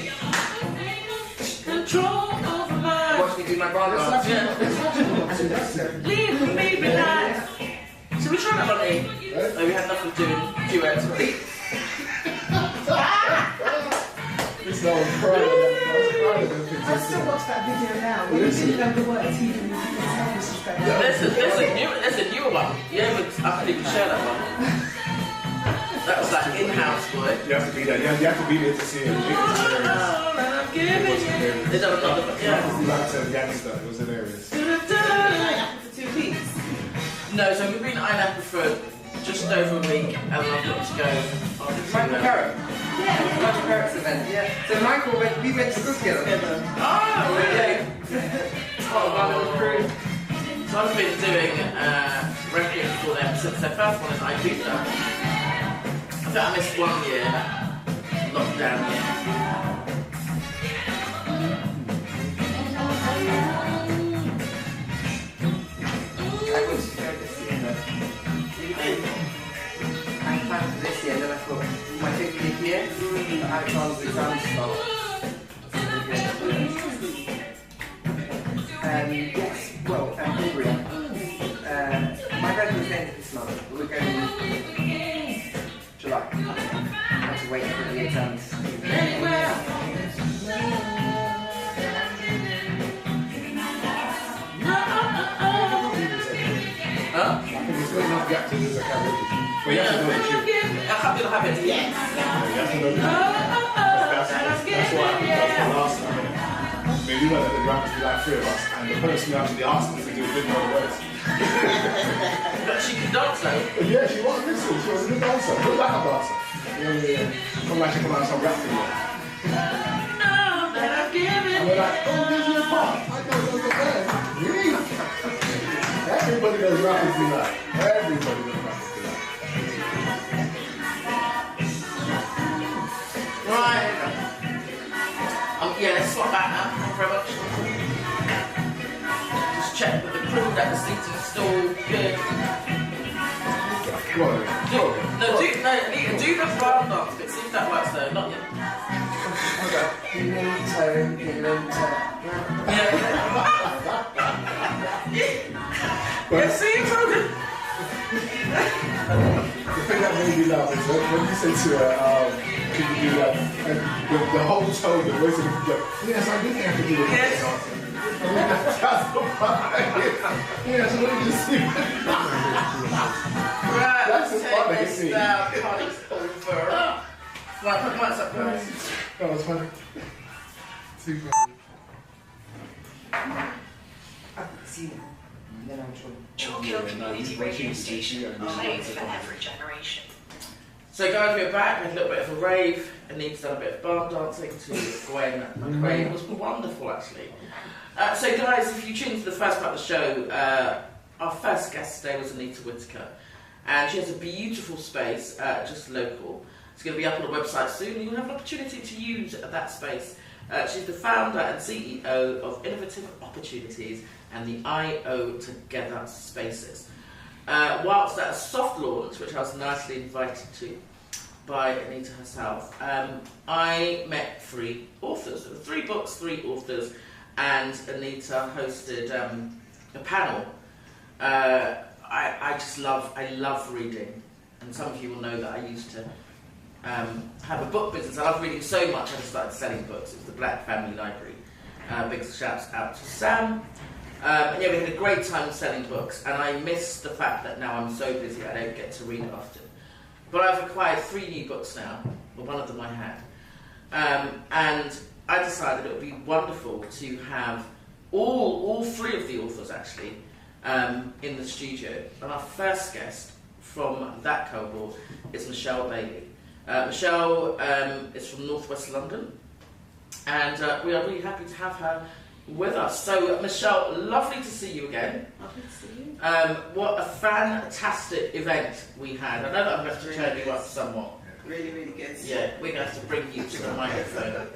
Control over my. Watch me do my bar dance. Leave me behind. So we tried that one, eh? No, we had enough of doing duets. This one was crying. I still watch that video now. When you didn't know the words, he didn't There's a newer one. Yeah, but I couldn't even share that one. That was like in-house, boy. You have to be there. You have to be there to see it. It was hilarious. Like I said, gangster. It was hilarious. For 2 weeks. No, so we've been at Iron for just over a week, and I've got to go. Michael Carrot. Yeah, Michael Carrot's event. Yeah. So Michael, we went to school together. Oh, really? Oh, my little crew. So I've been doing records for them since their first one is Ibiza. I think I missed 1 year, lockdown year. I wanted to go this year though. I planned for this year and then I thought, my 50th year, Alexander's exams start. Yes, well, Bulgaria. My birthday was the end of this month, but we're going July. I have to wait for the exams. reacting as I can. But you have to know the tune. I can't do the habit. Yes. You have to know the tune. That's what happened last time. Maybe we went at the rappers, be like 3 of us, and the person who actually asked us to do didn't know the words. But she can dance though. Yeah, she was listening. She was a good dancer. Good backup dancer. Yeah. Come like she come out some rap video. And we're like, oh, there's your part. I don't know the band. Really? Everybody knows rappers do that. Everybody knows rappers do that. Right. Yeah, let's swap back now. Thank you very much. Just check that the crew that the seating is still good. Go on. Do the brown dance bit. See if that works though. Not yet. Okay. Heel toe. Yeah, see, it's all good. The thing that made me laugh is that when you say to her, can you do that? And the whole tone, the voice of the like, yes, I did have to do it. Yes. That's the part. Yes, let me just see. Right, That's the part that this you see. down. Party's over. Right, put the mics up, guys. That was funny. Too funny. I could see them. And then I'm trying. Chalkhill Community Radio Station, played for every generation. So guys, we're back. We had a little bit of a rave. Anita's done a bit of bar dancing to Gwen McRae. It was wonderful, actually. So guys, if you tuned to the first part of the show, our first guest today was Anita Whitaker. And she has a beautiful space, just local. It's going to be up on the website soon, and you'll have an opportunity to use that space. She's the founder and CEO of Innovative Opportunities and the IO Together Spaces. Whilst at a soft launch, which I was nicely invited to by Anita herself, I met 3 authors. There were 3 books, 3 authors, and Anita hosted a panel. I love reading, and some of you will know that I used to have a book business. I love reading so much I just started selling books. It was the Black Family Library. Big shouts out to Sam. And yeah, we had a great time selling books, and I miss the fact that now I'm so busy I don't get to read often. But I've acquired 3 new books now, well, one of them I had. And I decided it would be wonderful to have all 3 of the authors actually in the studio. And our first guest from that cohort is Michelle Bailey. Michelle is from Northwest London, and we are really happy to have her with us. So, Michelle, lovely to see you again. Lovely to see you. What a fantastic event we had. I know that I'm going to have to turn you up somewhat. Really, really good. Yeah, we're going to have to bring you to the microphone.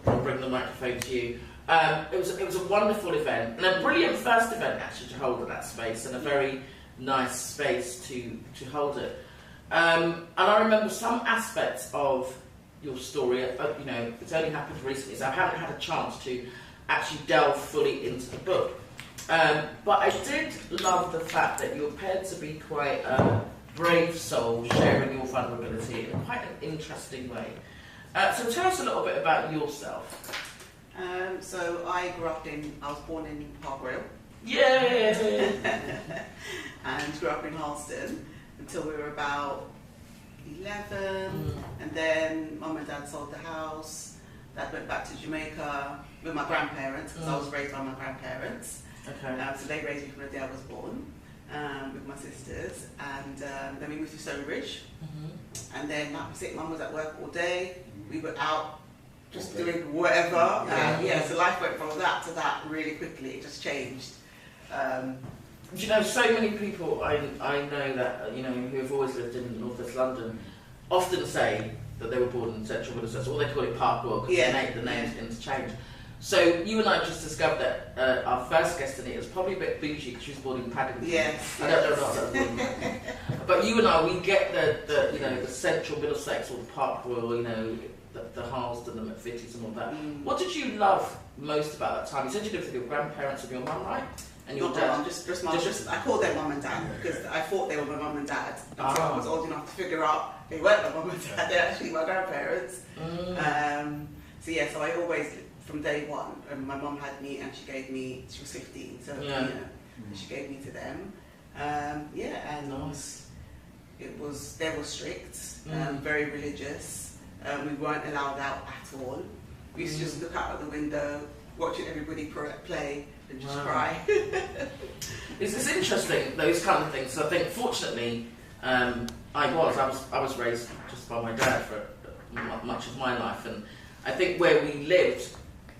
I'll bring the microphone to you. It was a wonderful event, and a brilliant first event actually to hold at that space, and a very nice space to hold it. And I remember some aspects of your story, you know, it's only happened recently, so I haven't had a chance to actually delve fully into the book. But I did love the fact that you appeared to be quite a brave soul, sharing your vulnerability in quite an interesting way. So tell us a little bit about yourself. So I was born in Park Royal. Yeah. And grew up in Harleston until we were about 11. And then Mum and Dad sold the house. Dad went back to Jamaica with my grandparents, because I was raised by my grandparents. Okay. So they raised me from the day I was born, with my sisters. And then we moved to Stonebridge. And then that was it. Mum was at work all day. We were out just doing whatever. So life went from that to that really quickly. It just changed. Do you know, so many people I know that, you know, who have always lived in North West London often say that they were born in Central Middlesex, or they call it Park Royal, because the name's interchanged. So you and I just discovered that our first guest in it was probably a bit bougie because she was born in Paddington. Yes. I don't know what that was. But you and I, we get the you know, the Central Middlesex or the Park Royal, you know, the Harleston, the McVitie's and all that. What did you love most about that time? You said you lived with your grandparents and your mum, right? And your dad? Mum, just mum. I called them Mum and Dad because I thought they were my mum and dad until I was old enough to figure out they weren't my mum and dad. They're actually my grandparents. So I always, from day one, my mum had me and she was 15, so you know, she gave me to them. Yeah, and Nice. they were strict, very religious. We weren't allowed out at all. We used to just look out of the window, watching everybody play and just cry. It's interesting, those kind of things. So I think, fortunately, I was raised just by my dad for much of my life, and I think where we lived,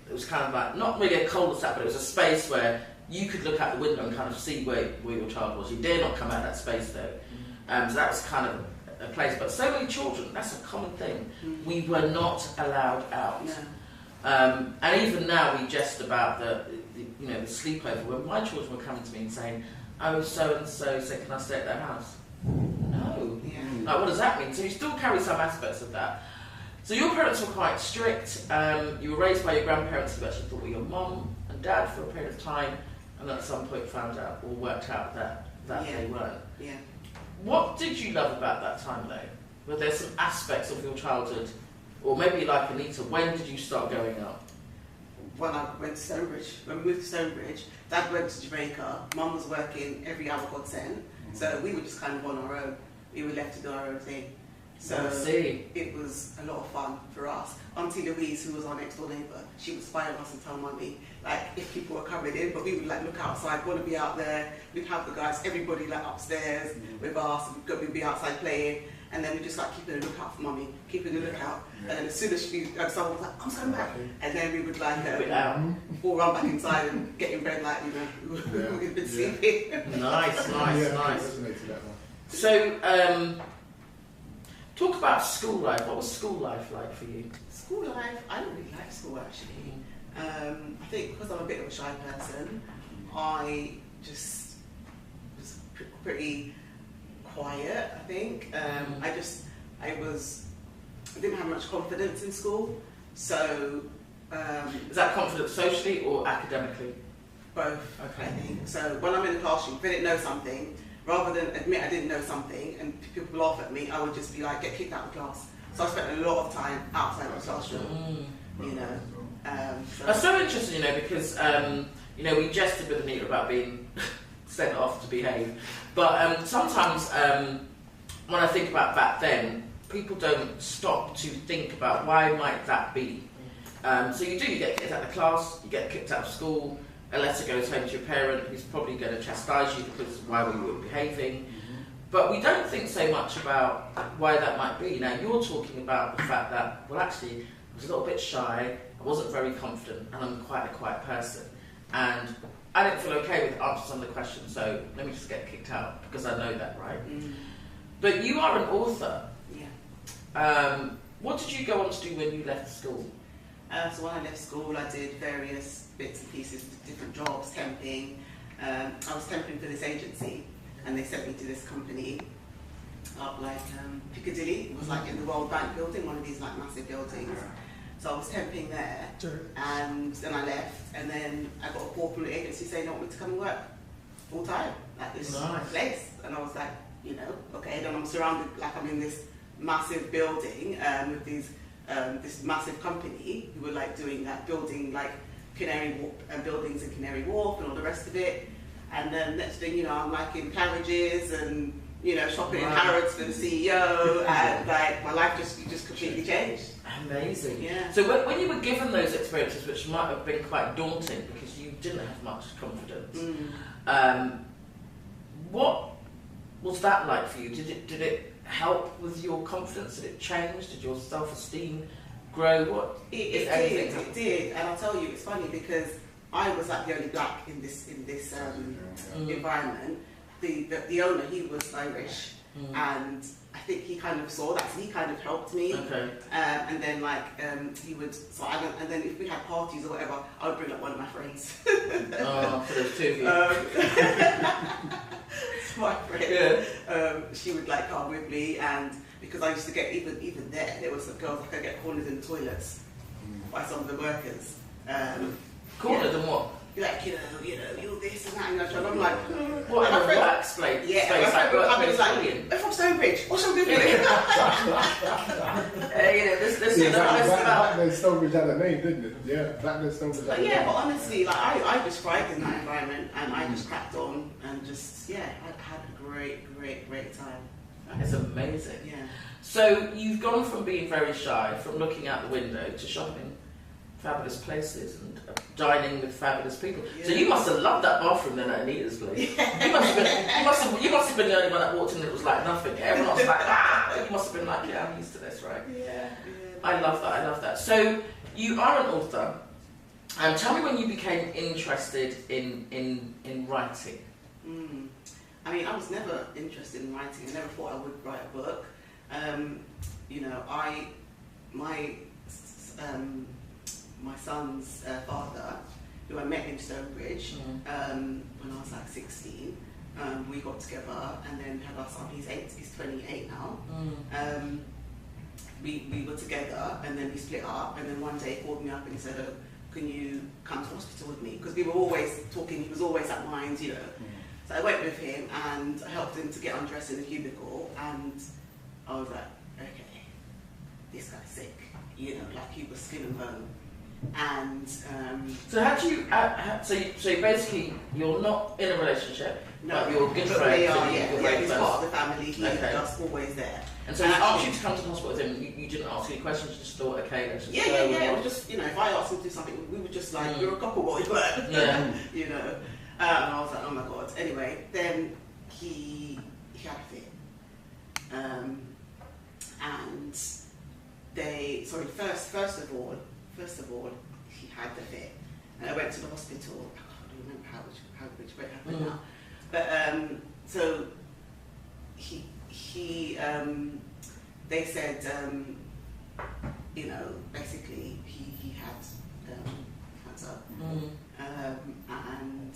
it was kind of like, not really a cul-de-sac, but it was a space where you could look out the window and kind of see where your child was. You dare not come out of that space though. So that was kind of a place. But so many children, that's a common thing. We were not allowed out. No. And even now we jest about the sleepover. When my children were coming to me and saying, "Oh, so and so said, can I stay at their house?" No. Yeah. Like, what does that mean? So you still carry some aspects of that. So your parents were quite strict. You were raised by your grandparents who actually thought were your mum and dad for a period of time, and at some point found out or worked out that they weren't. Yeah. What did you love about that time though? Were there some aspects of your childhood, or maybe like Anita, when did you start going up? When I went to Stonebridge, when we moved to Stonebridge, Dad went to Jamaica, Mum was working every hour God sent, so we were just kind of on our own. We were left to do our own thing. So it was a lot of fun for us. Auntie Louise, who was our next door neighbour, she would spy on us and tell Mummy, like, if people were coming in, but we would like look outside, want to be out there. We'd have the guys, everybody like upstairs with us, we'd be outside playing, and then we just like keeping a lookout for Mummy, keeping a lookout. And then as soon as someone was like, I'm coming back, and then we would like all run back inside and get in bed like, we've been sleeping. Nice. So, talk about school life. What was school life like for you? School life, I don't really like school actually. I think because I'm a bit of a shy person, I just was pretty quiet, I think. I didn't have much confidence in school, so... Is that confidence socially or academically? Both, okay. I think. So when I'm in the classroom, if I didn't know something, rather than admit I didn't know something and people laugh at me, I would just be like, get kicked out of class. So I spent a lot of time outside of the classroom, That's so interesting, because, we jested with Anita about being sent off to behave. But sometimes when I think about back then, people don't stop to think about why might that be. So you get kicked out of class, you get kicked out of school, a letter goes home to your parent who's probably going to chastise you because why were you behaving. But we don't think so much about why that might be. Now you're talking about the fact that, well actually, I was a little bit shy, I wasn't very confident, and I'm quite a quiet person. And I didn't feel okay with answers on the question, so let me just get kicked out, because I know that, right? But you are an author. Yeah. What did you go on to do when you left school? So when I left school, I did various bits and pieces, different jobs, temping. I was temping for this agency, and they sent me to this company up Piccadilly. It was like in the World Bank building, one of these like massive buildings. So I was temping there, and then I left, and then I got a call from the agency saying they want me to come and work full time at this place. And I was like, okay. Then I'm surrounded, like I'm in this massive building with these this massive company who were like doing that, building like Canary Wharf and buildings in Canary Wharf and all the rest of it. And then next thing I'm like in Claridge's and shopping in Harrods for the CEO, and like my life just completely changed. Amazing. Yeah. So when you were given those experiences, which might have been quite daunting because you didn't have much confidence, what was that like for you? Did it help with your confidence? Did it change? Did your self-esteem grow? What? It did, and I'll tell you, it's funny because I was like the only black in this environment. The owner, he was Irish, and I think he kind of saw that, so he kind of helped me. Okay. And then he would, and then if we had parties or whatever, I would bring up one of my friends. For those two of you. My friend. Yeah. She would like come with me, and because I used to get even there was some girls that could get cornered in the toilets by some of the workers. Cornered in what? you're like, you know, you're this and that, and I'm like, What, and in my the friend- workspace? yeah, space, my friend would come in and workplace like, bullying? I'm from Stonebridge, what's wrong with you? You know, this is the honest Back about. then Stonebridge had a name, didn't it? Yeah, back then Stonebridge had But a yeah, name. but honestly, like I just thrived in that environment, and I just cracked on, and just I had a great time. It's amazing. Yeah. So you've gone from being very shy, from looking out the window, to shopping fabulous places and dining with fabulous people. So Yeah. you must have loved that bathroom then at Anita's place. You must have been the only one that walked in and it was like nothing. Everyone else was like, You must have been like, yeah, I'm used to this, right? Yeah. I love that. So you are an author. Tell me when you became interested in writing. I mean, I was never interested in writing. I never thought I would write a book. You know, my son's father, who I met in Stonebridge when I was like 16, we got together and then had our son. He's 28 now. We were together and then we split up, and then one day he called me up and he said, "Oh, can you come to hospital with me?" Because we were always talking. He was always at mine, you know. So I went with him and I helped him to get undressed in the cubicle, and I was like, okay, this guy's sick, you know, like he was skin and bone. And so how do you? So basically, you're not in a relationship, but you're good but friends. they are, and yeah, you're yeah, very he's close. part of the family. He's just always there. And so he asked you to come to the hospital with him. You didn't ask any questions. You just thought, okay, let's just go. Yeah. It was just, you know, if I asked him to do something, we were just like, we're a couple, what we were. Yeah. You know. And I was like, oh my god. Anyway, then he had a fit. And first of all, he had the fit. And I went to the hospital. I can't remember which way it happened now. But so they said, you know, basically he had cancer. And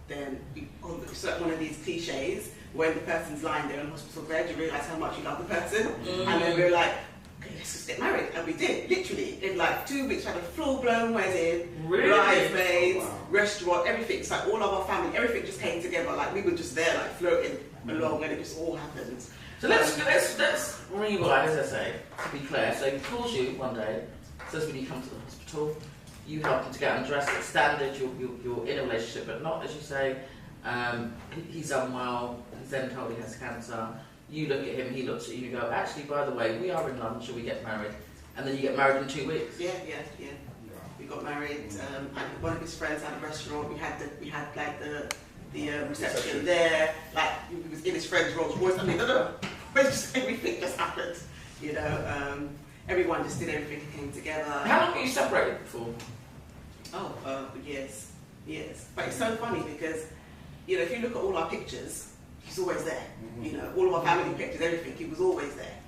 then it's like one of these cliches, when the person's lying there in the hospital bed, you realise how much you love the person. And then we were like, okay, let's just get married. And we did, literally. In like 2 weeks, we had a full-blown wedding, bridesmaids, restaurant, everything. It's like all of our family, everything just came together. Like we were just there, like floating along, and it just all happened. So let's rewind, as I say, to be clear. So he calls you one day, says when you come to the hospital, you help him to get undressed. It's standard. You're in a relationship, but not, as you say. He's unwell. He's then told he has cancer. You look at him. He looks at you. You go, actually, by the way, we are in London. Shall we get married? And then you get married in 2 weeks. Yeah. We got married. And one of his friends had a restaurant. We had like the reception there. Like he was in his friend's Rolls Royce. I mean, no. Everything just happened. You know, everyone just did everything. Came together. How long were you separated for? Years. But it's so funny because, you know, if you look at all our pictures, he's always there. You know, all of our family pictures, everything, he was always there.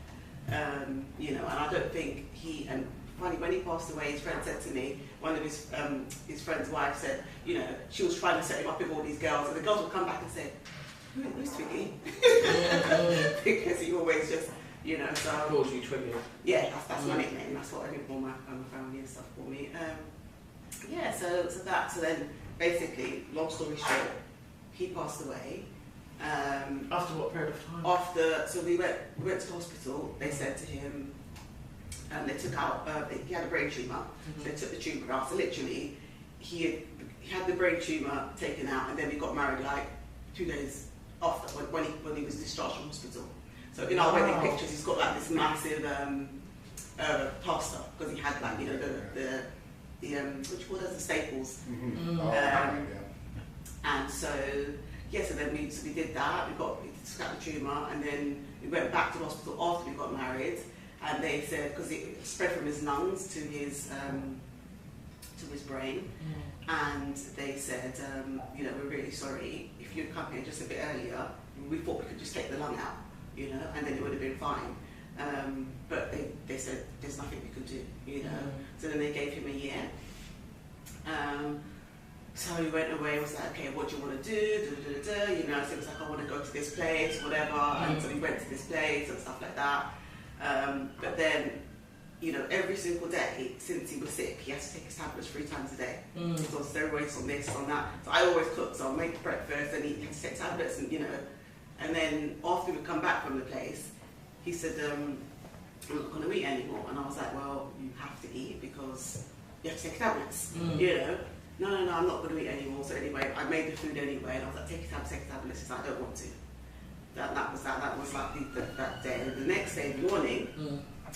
You know, and I don't think and funny, when he passed away, his friend said to me, one of his friend's wife said, you know, she was trying to set him up with all these girls, and the girls would come back and say, who's Twiggy? Because he always just, you know, so... Calls you Twiggy. Yeah, that's my nickname, that's what all my family and stuff call me. So then, basically, long story short, he passed away. After what period of time? So we went to the hospital. They said to him, they took out, he had a brain tumour. They took the tumour out. So literally, he had the brain tumour taken out, and then we got married like 2 days after when he was discharged from hospital. So in our wedding pictures, he's got like this massive plaster because he had like, you know, the which one is the staples. And so so then we did that. We took out the tumour, and then we went back to the hospital after we got married. And they said, because it spread from his lungs to his brain, and they said, you know, we're really sorry. If you'd come here just a bit earlier, we thought we could just take the lung out, you know, and then it would have been fine. But they said there's nothing we could do, you know. So then they gave him a year. So he went away and was like, okay, what do you want to do? You know, so it was like, I want to go to this place, whatever. And so we went to this place and stuff like that. But then you know, every single day since he was sick, he has to take his tablets 3 times a day. So steroids, on this, on that. So I always cook, so I'll make breakfast and he has to take tablets, and you know. And then after we come back from the place, he said, I'm not going to eat anymore. And I was like, well, you have to eat because you have to take tablets, you know. No, I'm not going to eat anymore. So anyway, I made the food anyway, and I was like, take your tablets. He said, I don't want to. That was like that day. And the next day morning,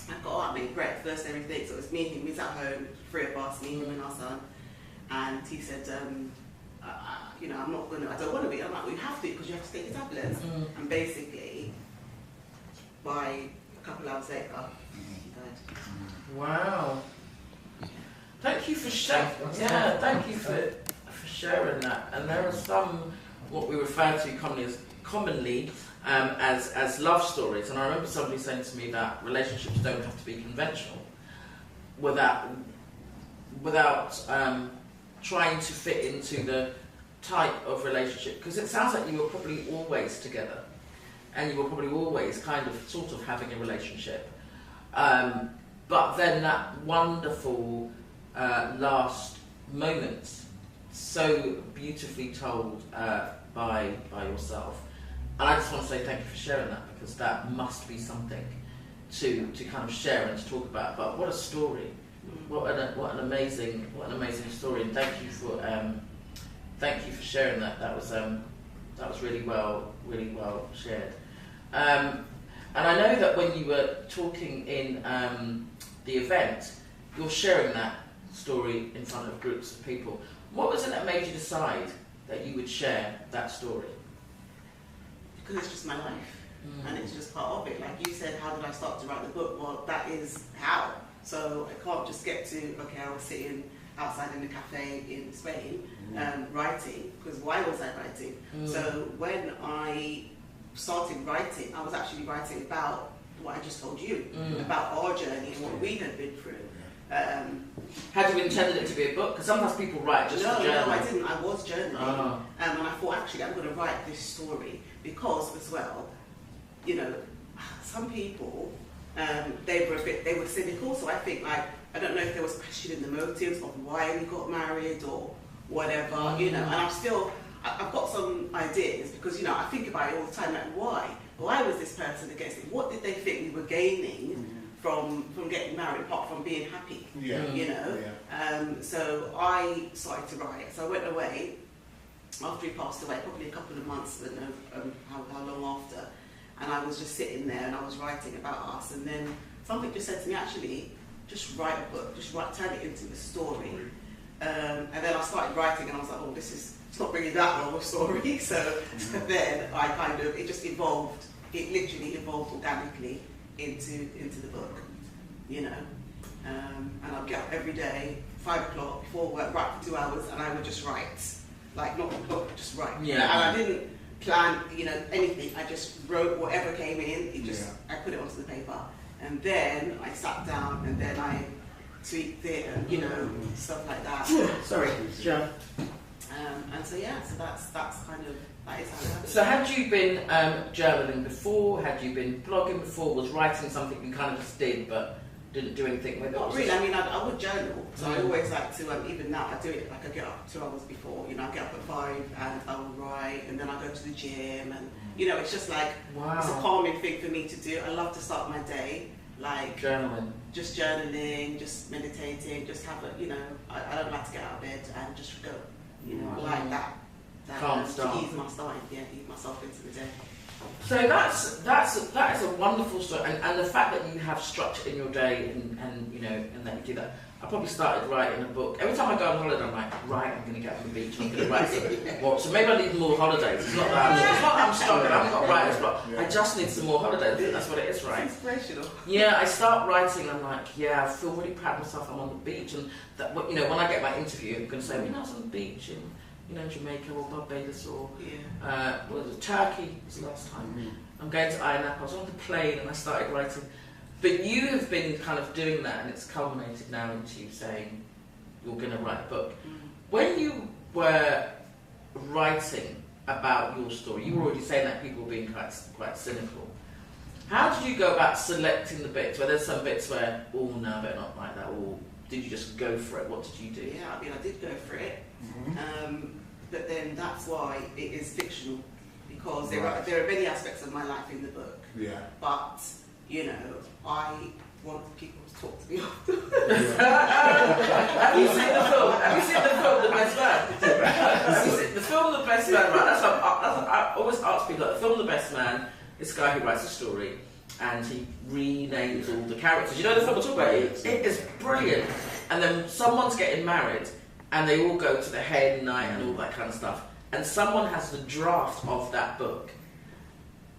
I got up, made breakfast, everything. So it was me and him. He's at home, 3 of us, me, him, and our son. And he said, you know, I don't want to be. I'm like, well, you have to because you have to take your tablets. And basically, by a couple hours later, he died. Wow. Thank you for sharing. Yeah, thank you for sharing that. And there are some what we refer to commonly as love stories. And I remember somebody saying to me that relationships don't have to be conventional without trying to fit into the type of relationship. Because it sounds like you were probably always together, and you were probably always kind of sort of having a relationship. But then that wonderful last moment, so beautifully told by yourself. And I just want to say thank you for sharing that, because that must be something to kind of share and to talk about. But what a story! What an amazing story! And thank you for sharing that. That was really well shared. And I know that when you were talking in the event, you're sharing that story in front of groups of people. What was it that made you decide that you would share that story? Because it's just my life, and it's just part of it. Like you said, how did I start to write the book? Well, that is how. So I can't just get to, okay, I was sitting outside in the cafe in Spain writing, because why was I writing? So when I started writing, I was actually writing about what I just told you, about our journey and what we had been through. Had you intended it to be a book? Because sometimes people write just for journaling. No, I didn't. I was journaling. And I thought, actually, I'm going to write this story because, as well, you know, some people, they were cynical. So I think, like, I don't know if there was questioning the motives of why we got married or whatever, you know. And I've got some ideas because, you know, I think about it all the time, like, why? Why was this person against it? What did they think we were gaining from getting married, apart from being happy? You know? So I started to write. So I went away after he passed away, probably a couple of months, I don't know how long after. And I was just sitting there and I was writing about us. And then something just said to me, actually, just write a book, turn it into a story. And then I started writing and I was like, oh, it's not really that long a story. So then it just evolved. It literally evolved organically into the book, you know. And I'd get up every day, 5 o'clock before work, write for 2 hours, and I would just write. Like, not a book, just write. And I didn't plan, you know, anything. I just wrote whatever came in. I put it onto the paper. And then I sat down and then I tweaked it and, you know, stuff like that. Sorry, John. And so that's kind of, that is how it happened. So had you been journaling before? Had you been blogging before? Was writing something you kind of just did but didn't do anything with it? Not really. I mean, I would journal. So I always like to, even now I do it, like I get up 2 hours before, you know, I get up at 5 and I will write, and then I go to the gym, and, you know, it's just like, it's a calming thing for me to do. I love to start my day, like, journaling, just meditating, just have a, you know, I don't like to get out of bed and just go, you know, I like that calm start. To ease myself into the day. So that is a wonderful story, and the fact that you have structure in your day, and you know, and that you do that. I probably started writing a book. Every time I go on holiday, I'm like, right, I'm going to get on the beach, I'm going to write some more. So maybe I need more holidays. It's not that I'm struggling, I haven't got writer's block. I just need some more holidays. I think that's what it is, right? It's inspirational. Yeah, I start writing, I'm like, yeah, I feel really proud of myself, I'm on the beach, and that, you know, when I get my interview, I'm going to say, you know, I was on the beach in, you know, Jamaica or Barbados or what was it, Turkey was the last time. I'm going to INAP, I was on the plane and I started writing. But you have been kind of doing that, and it's culminated now into you saying you're going to write a book. When you were writing about your story, you were already saying that people were being quite cynical. How did you go about selecting the bits? Where there's some bits where, oh no, I better not write that, or did you just go for it? What did you do? Yeah, I mean, I did go for it, but then that's why it is fictional, because there are many aspects of my life in the book. Yeah. But you know, I want people to talk to me after. Have you seen the film? Have you seen the film The Best Man? Have you seen the film The Best Man? Right, that's what I always ask people. Like, the film The Best Man. This guy who writes a story, and he renames all the characters. You know the film I'm talking about? It is brilliant. And then someone's getting married, and they all go to the hen night and all that kind of stuff. And someone has the draft of that book.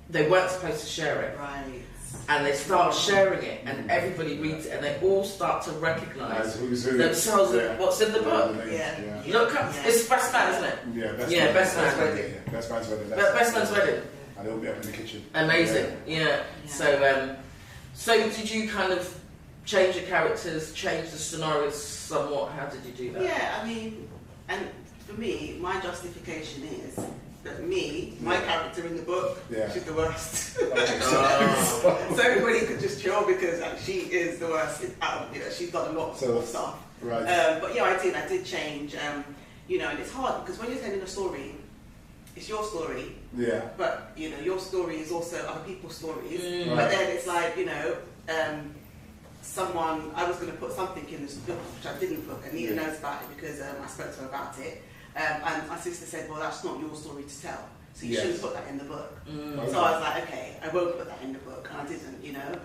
They weren't supposed to share it. Right. And they start sharing it, and everybody reads it, and they all start to recognise themselves in what's in the book. Yeah. Look up, it's Best Man, isn't it? Yeah, Best Man's Wedding. Yeah, Best Man's Wedding. Best Man's Wedding. And it'll be up in the kitchen. Amazing, yeah. So, so did you kind of change the characters, change the scenarios somewhat? How did you do that? Yeah, I mean, and for me, my justification is that my character in the book, she's the worst. So everybody could just chill because she is the worst. She's got a lot of stuff. Right. But yeah, I did change. You know, and it's hard because when you're telling a story, it's your story. Yeah. But you know, your story is also other people's stories. Right. But then it's like, you know, I was going to put something in this book which I didn't put, and Nina knows about it because I spoke to her about it. And my sister said, well, that's not your story to tell, so you shouldn't put that in the book. So I was like, okay, I won't put that in the book, and I didn't, you know.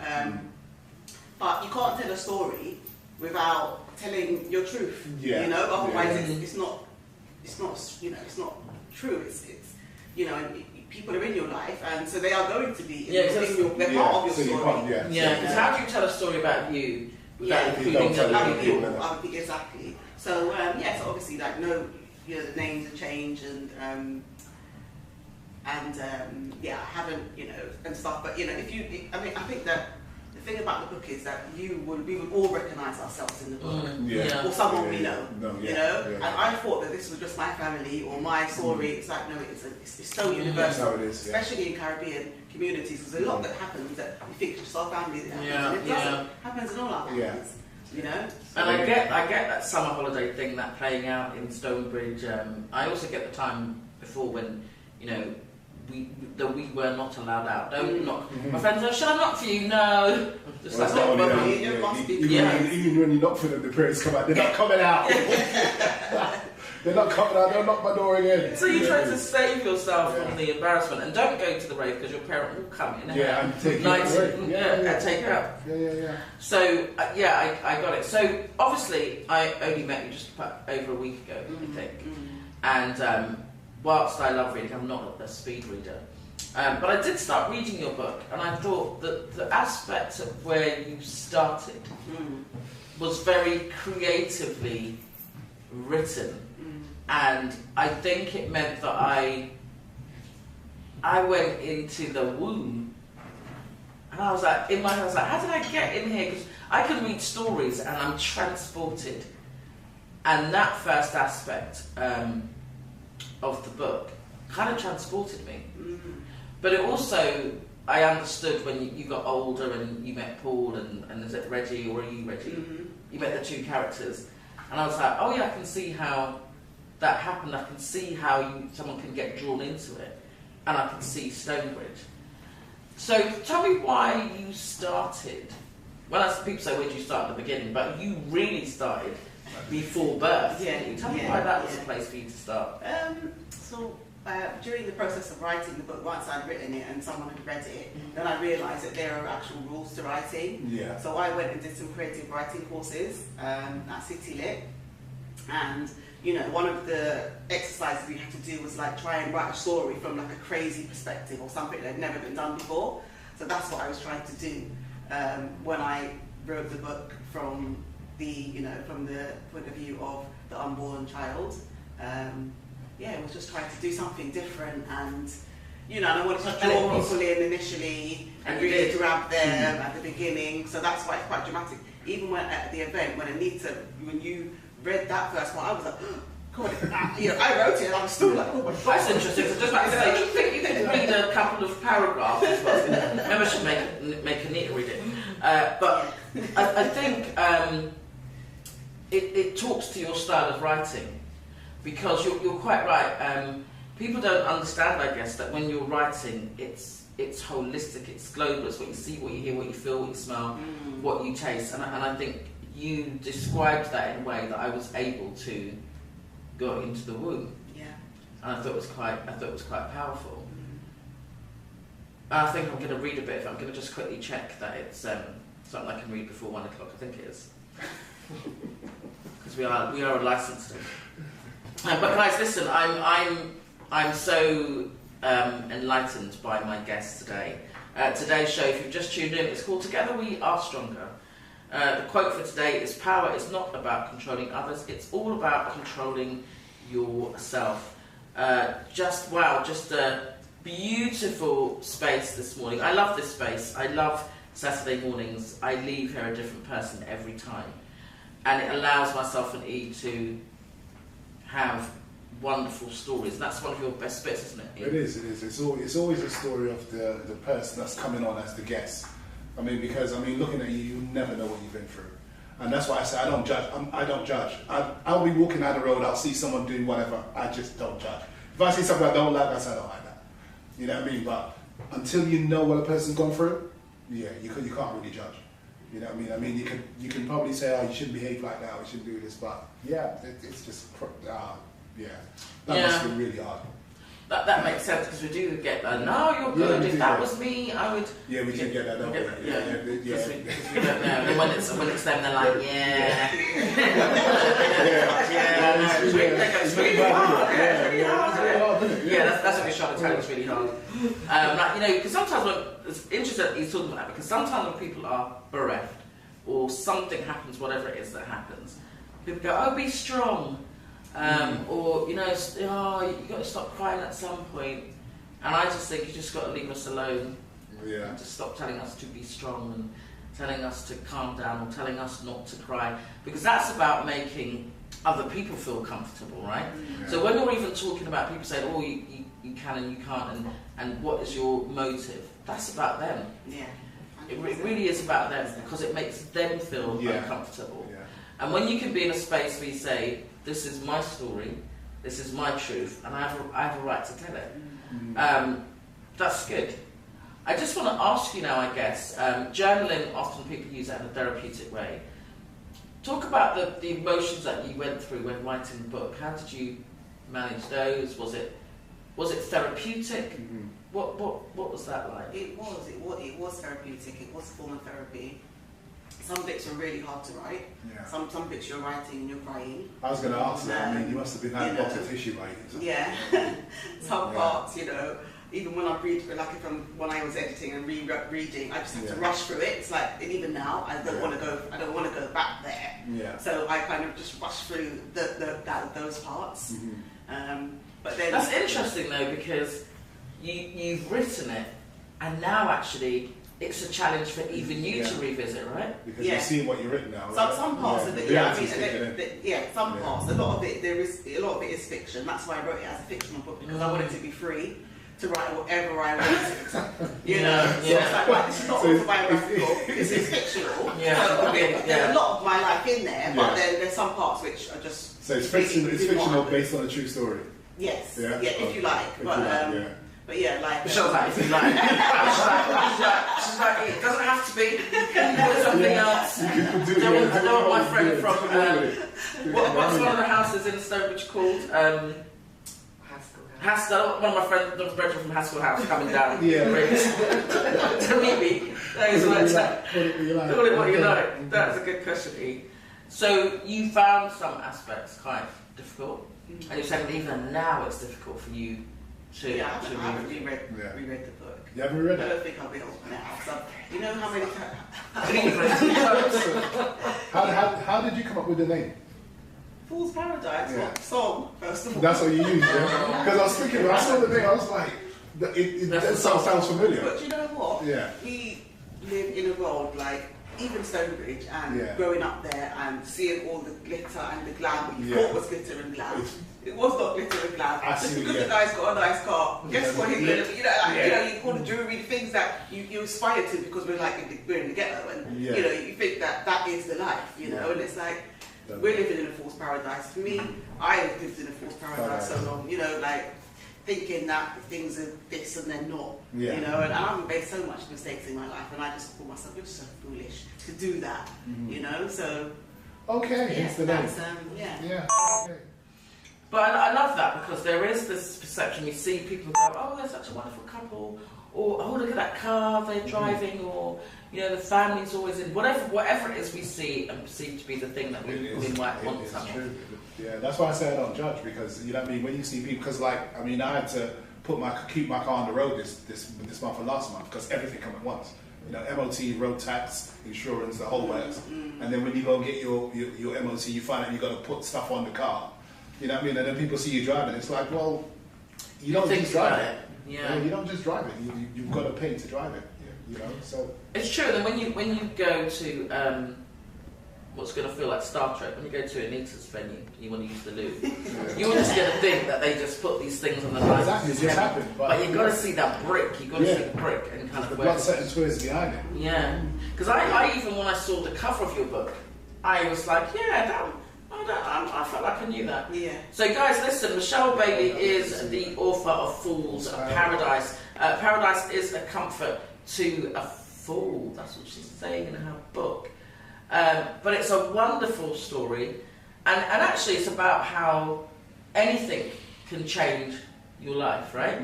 But you can't tell a story without telling your truth, you know. Otherwise, it's not, you know, it's not true. It's you know, people are in your life, and so they are going to be they're part of your story. Because how do you tell a story about you without including other people? Exactly. So so obviously, like, no. You know, the names have changed, and I haven't, you know, and stuff. But you know, I think that the thing about the book is that we would all recognise ourselves in the book, or someone we know, you know. And I thought that this was just my family or my story. It's like, no, it's so universal, especially in Caribbean communities. There's a lot that happens that we think it's just our family that happens, and it doesn't. Happens in all our families. You know? And I get that summer holiday thing, that playing out in Stonebridge. I also get the time before when, you know, we were not allowed out. My friends go, shall I knock for you? No. Just like even when you knock for them, the parents come out. They're not coming out. They're not coming out. They'll knock my door again. So you try to save yourself from the embarrassment, and don't go to the rave because your parent will come in and take and take it out. Yeah. So I got it. So obviously, I only met you just about over a week ago, I think. And whilst I love reading, I'm not a speed reader. But I did start reading your book, and I thought that the aspect of where you started was very creatively written. And I think it meant that I went into the womb, and I was like, in my head, I was like, how did I get in here? Because I can read stories and I'm transported. And that first aspect of the book kind of transported me. But it also, I understood when you got older and you met Paul and is it Reggie, or are you Reggie? You met the two characters. And I was like, oh yeah, I can see how that happened. I can see how someone can get drawn into it, and I can see Stonebridge. So tell me why you started. Well, people say, where did you start at the beginning? But you really started before birth. Tell me why that was a place for you to start. During the process of writing the book, once I'd written it and someone had read it, then I realised that there are actual rules to writing. So I went and did some creative writing courses at City Lit, and you know, one of the exercises we had to do was like try and write a story from like a crazy perspective or something that had never been done before. So that's what I was trying to do when I wrote the book from the point of view of the unborn child. It was just trying to do something different, and you know, I wanted to draw people in initially and really grab them at the beginning. So that's why it's quite dramatic. Even when at the event, when you read that first one, I was like, God, I wrote it and I'm still like, oh my God. That's interesting. So just about to say, you can read a couple of paragraphs. Maybe I should make Anita read it. But I think it talks to your style of writing, because you're quite right. People don't understand, I guess, that when you're writing, it's holistic, it's global. It's what you see, what you hear, what you feel, what you smell, what you taste. And I think you described that in a way that I was able to go into the womb. Yeah. And I thought it was quite powerful. I think I'm going to read a bit. I'm going to just quickly check that it's something I can read before 1 o'clock. I think it is, because we are a licensed. But guys, listen, I'm so enlightened by my guest today. Today's show, if you've just tuned in, it's called Together We Are Stronger. The quote for today is, power is not about controlling others, it's all about controlling yourself. Just a beautiful space this morning. I love this space. I love Saturday mornings. I leave here a different person every time. And it allows myself and E to have wonderful stories. And that's one of your best bits, isn't it? It is. It's always a story of the person that's coming on as the guest. I mean, because looking at you, you never know what you've been through, and that's why I say I don't judge. I don't judge. I'll be walking down the road. I'll see someone doing whatever. I just don't judge. If I see something I don't like, I say I don't like that. You know what I mean? But until you know what a person's gone through, yeah, you can't really judge. You know what I mean? You can probably say, oh, you shouldn't behave like that, or you shouldn't do this, but yeah, it's just that must be really hard. That makes sense, because we do get that. No, you're good. If that was me, I would. Yeah, we do get that. Don't we? Yeah. Because we don't know. And when it's them, they're like, yeah. It's really hard. Yeah, that's what we're trying to tell you. It's really hard. Because sometimes it's interesting that he's talking about that, because sometimes when people are bereft or something happens, whatever it is that happens, people go, "Oh, be strong." Or you've got to stop crying at some point, and I just think you just got to leave us alone. Yeah. Just stop telling us to be strong and telling us to calm down or telling us not to cry, because that's about making other people feel comfortable, right? Yeah. So when you're even talking about people saying, "Oh, you can and you can't," and what is your motive? That's about them. Yeah. It really is about them, because it makes them feel uncomfortable. Yeah. And when you can be in a space where you say, this is my story, this is my truth, and I have a right to tell it. That's good. I just want to ask you now, I guess, journaling, often people use that in a therapeutic way. Talk about the emotions that you went through when writing the book. How did you manage those? Was it therapeutic? Mm-hmm. What was that like? It was therapeutic. It was a form of therapy. Some bits are really hard to write. Yeah. Some bits you're writing and you're crying. I was going to ask that. You must have been having lots of tissue writing. Yeah. Some parts, even when I read, when I was editing and reading, I just have to rush through it. It's like, and even now, I don't want to go back there. Yeah. So I kind of just rush through those parts. Mm-hmm. But then that's interesting though, because you've written it, and now actually it's a challenge for even you to revisit, right? Because you're seeing what you've written now. Right? Some parts of it, some parts. A lot of it is fiction. That's why I wrote it as a fictional book, because I wanted to be free to write whatever I wanted. So it's like, right, this is not autobiographical. This is fictional. There's a lot of my life in there, but then there's some parts which are just. So it's fictional based on a true story. Yes. If you like, But yeah, like Michelle's like, if you like. she's like, it doesn't have to be. Put something else. I don't want my friend from what's one of the houses in Stonebridge called? Haskell. One of my friends, Brendan from Haskell House, coming down. To meet me. Call it what you like. That's a good question, E. So you found some aspects quite difficult, and you're saying even now it's difficult for you. I haven't reread the book. You haven't read it? I don't think I'll be able to now. So, you know how many times? How did you come up with the name? Fool's Paradise. What song, first of all? That's what you used, yeah? Because I was thinking, when I saw the name, I was like, it sounds familiar. But you know what? Yeah. We live in a world, like, even Stonebridge and Yeah. growing up there and seeing all the glitter and the glam, what you Yeah. thought was glitter and glam. It was not glitter and glam. I Just see, because yeah. the guy's got a nice car, guess Yeah. what he's gonna be? You know, like, Yeah. you know, you call the jewelry, the things that you aspire to because we're in the ghetto, and Yeah. you know, you think that is the life, you know, Yeah. and it's like we're living in a false paradise. For me, I lived in a false paradise so long, you know, like thinking that things are this and they're not, Yeah. you know, and I've made so much mistakes in my life, and I just call myself, you're so foolish to do that, you know, so Okay, hence the name. that's, yeah. Yeah. Okay. But I love that because there is this perception. You see people go, oh, they're such a wonderful couple, or oh, look at that car they're driving, or you know, the family's always in whatever it is we see and perceive to be the thing that we might want It's something. true. Yeah, that's why I say I don't judge, because you know what I mean. When you see people, because like I mean, I had to keep my car on the road this month and last month because everything come at once. You know, MOT, road tax, insurance, the whole works. And then when you go and get your MOT, you find out you got to put stuff on the car. You know what I mean? And then people see you driving. It's like, well, you don't think just drive about it. it. Yeah. You don't just drive it. You've got to pay to drive it. You know, so It's true. Then when you go to what's going to feel like Star Trek, when you go to Anita's venue, you want to use the loo. You're just going to think that they just put these things on the line. exactly, it just happened. But you've got to see that brick. You've got to see the brick and kind the of blood, where. sweat, and tears behind it. Yeah, because I even when I saw the cover of your book, I was like, yeah, I felt like I knew that. Yeah. So guys, listen, Michelle Bailey is the author of Fools of Paradise. Paradise is a comfort to a fool. That's what she's saying in her book. But it's a wonderful story, and actually it's about how anything can change your life, right?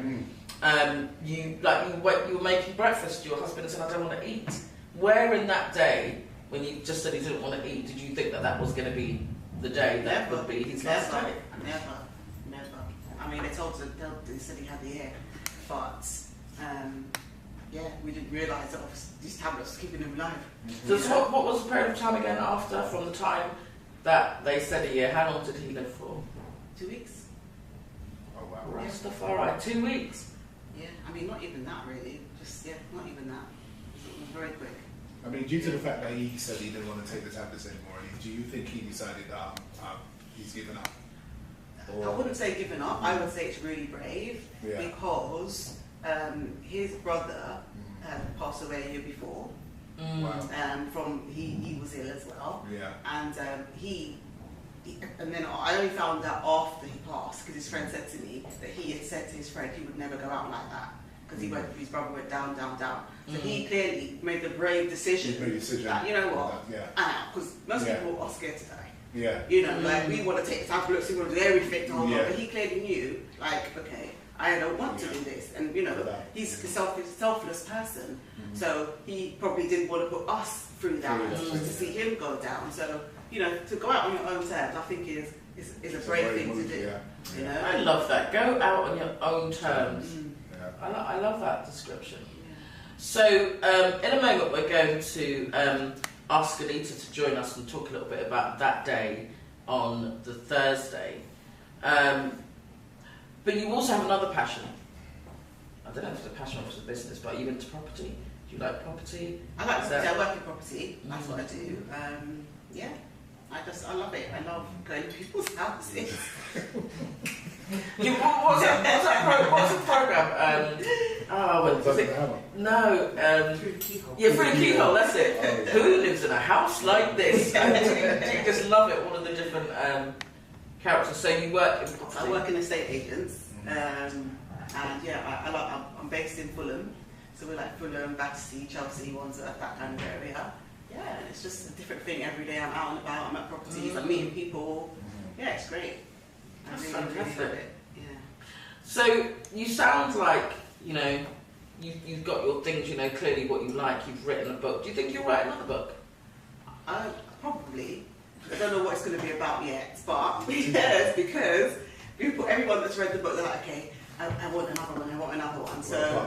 You were making breakfast, your husband said, I don't want to eat. Where in that day, when you just said he didn't want to eat, did you think that was going to be the day that would be his last day? Never. I mean, they said he had the air, but yeah, we didn't realise that these tablets were keeping him alive. So what was the period of time again after, from the time that they said a year? How long did he live for? 2 weeks. Oh wow. Rastafari, 2 weeks. Yeah, I mean, not even that really. Just not even that. It was very quick. I mean, due to the fact that he said he didn't want to take the tablets anymore, do you think he decided that he's given up? I wouldn't say given up. I would say it's really brave because his brother passed away a year before. Wow. He was ill as well. Yeah. And and then I only found out after he passed because his friend said to me that he had said to his friend he would never go out like that because his brother went down. So he clearly made the brave decision. He made a decision. That, you know what? Yeah. Because most people are scared to die. Yeah. You know, like we want to take the tablets, we want to do everything to hold on, Yeah. but he clearly knew, like, okay, I don't want to do this, and you know, he's a selfless person, so he probably didn't want to put us through that just to see him go down. So you know, to go out on your own terms, I think is a brave thing to do. Yeah. You know, I love that. Go out on your own terms. I love that description. So in a moment we're going to ask Anita to join us and talk a little bit about that day on the Thursday. But you also have another passion. I don't know if it's a passion or if it's a business, but are you into property? Do you like property? I like property. I work in property. That's what I do. Yeah, I love it. I love going to people's houses. What's the program? Through the keyhole. That's it. Who lives in a house like this? Do you just love it? All of the different characters. So you work in property. I work in estate agents, and yeah, I'm based in Fulham, so we're like Fulham, Battersea, Chelsea, Wandsworth, that kind of area. Yeah, and it's just a different thing every day. I'm out and about. I'm at properties. I'm meeting people. Yeah, it's great. That's I really fantastic. love it. Yeah. So you sound like, you know, you've got your things, you know, clearly what you like. You've written a book. Do you think you'll write another book? Probably. I don't know what it's going to be about yet, but yes, because everyone that's read the book, they're like, okay, I want another one. So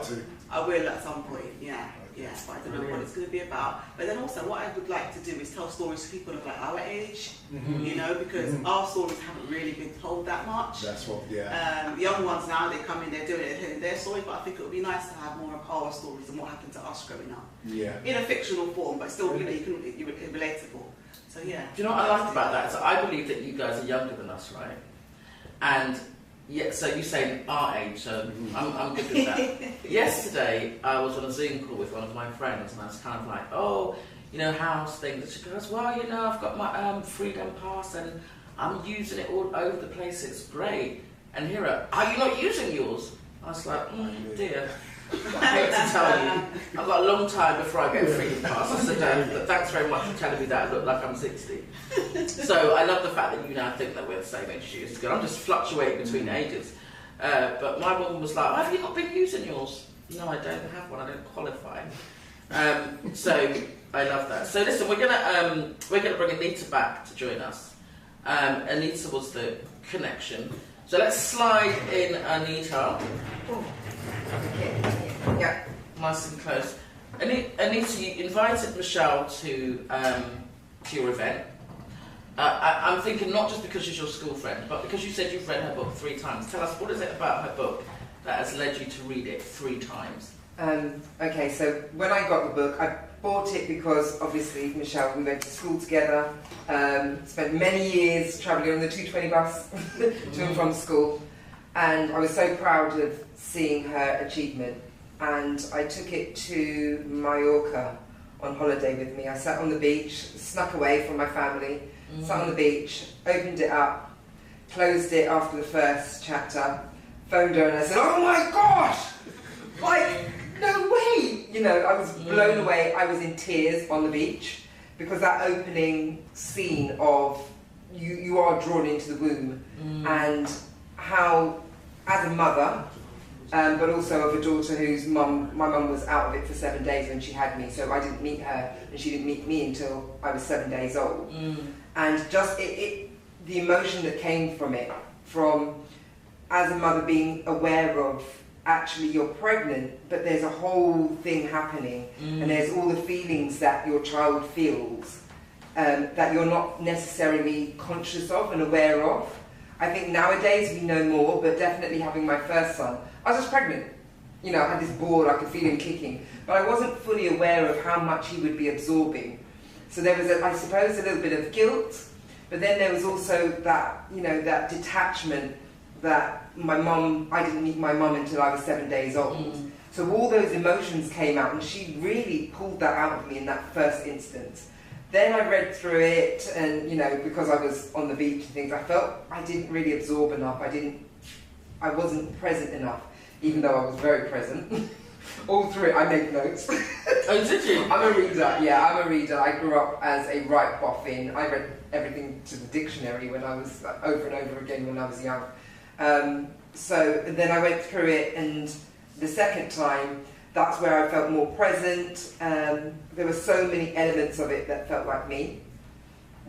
I will at some point. Yeah. Yeah, but I don't know what it's going to be about. But then also, what I would like to do is tell stories to people of like our age, you know, because our stories haven't really been told that much. That's what, Young ones now, they come in, they're doing it, telling their story, but I think it would be nice to have more of our stories and what happened to us growing up. Yeah. In a fictional form, but still, you know, you're relatable. So yeah. Do you know what I like about that? So I believe that you guys are younger than us, right? And yeah, so you say our age, so I'm good with that. Yesterday, I was on a Zoom call with one of my friends, and I was kind of like, oh, you know, how's things? And she goes, well, you know, I've got my Freedom Pass, and I'm using it all over the place. It's great. And here, are you not using yours? I was like, dear. I hate to tell you, I've got a long time before I get a Freedom Pass. I said, but thanks very much for telling me that I look like I'm 60. So I love the fact that you now think that we're the same age as you used to. I'm just fluctuating between ages. But my woman was like, have you not been using yours? No, I don't have one. I don't qualify. So I love that. So listen, we're gonna bring Anita back to join us. Anita was the connection. So let's slide in Anita. Yeah. Nice and close. Anita, you invited Michelle to your event. I'm thinking not just because she's your school friend, but because you said you've read her book 3 times. Tell us, what is it about her book that has led you to read it 3 times? Okay, so when I got the book, I bought it because obviously Michelle, we went to school together, spent many years travelling on the 220 bus to and from school, and I was so proud of seeing her achievement. And I took it to Mallorca on holiday with me. I sat on the beach, snuck away from my family, sat on the beach, opened it up, closed it after the first chapter, phoned her and I said, oh my gosh! Like, no way! You know, I was blown away. I was in tears on the beach because that opening scene of you are drawn into the womb and how, as a mother, but also of a daughter whose my mum was out of it for 7 days when she had me, so I didn't meet her and she didn't meet me until I was 7 days old. And just the emotion that came from it, from as a mother being aware of actually you're pregnant, but there's a whole thing happening and there's all the feelings that your child feels that you're not necessarily conscious of and aware of. I think nowadays we know more, but definitely having my first son, I was just pregnant. You know, I had this ball, I could feel him kicking, but I wasn't fully aware of how much he would be absorbing. So there was, I suppose, a little bit of guilt, but then there was also that, you know, that detachment that I didn't meet my mum until I was 7 days old. So all those emotions came out, and she really pulled that out of me in that first instance. Then I read through it, and you know, because I was on the beach and things, I felt I didn't really absorb enough. I wasn't present enough, even though I was very present. All through it, I made notes. Oh, did you? I'm a reader. Yeah, I'm a reader. I grew up as a right boffin. I read everything to the dictionary when I was over and over again when I was young. So then I went through it, and the second time, that's where I felt more present. There were so many elements of it that felt like me,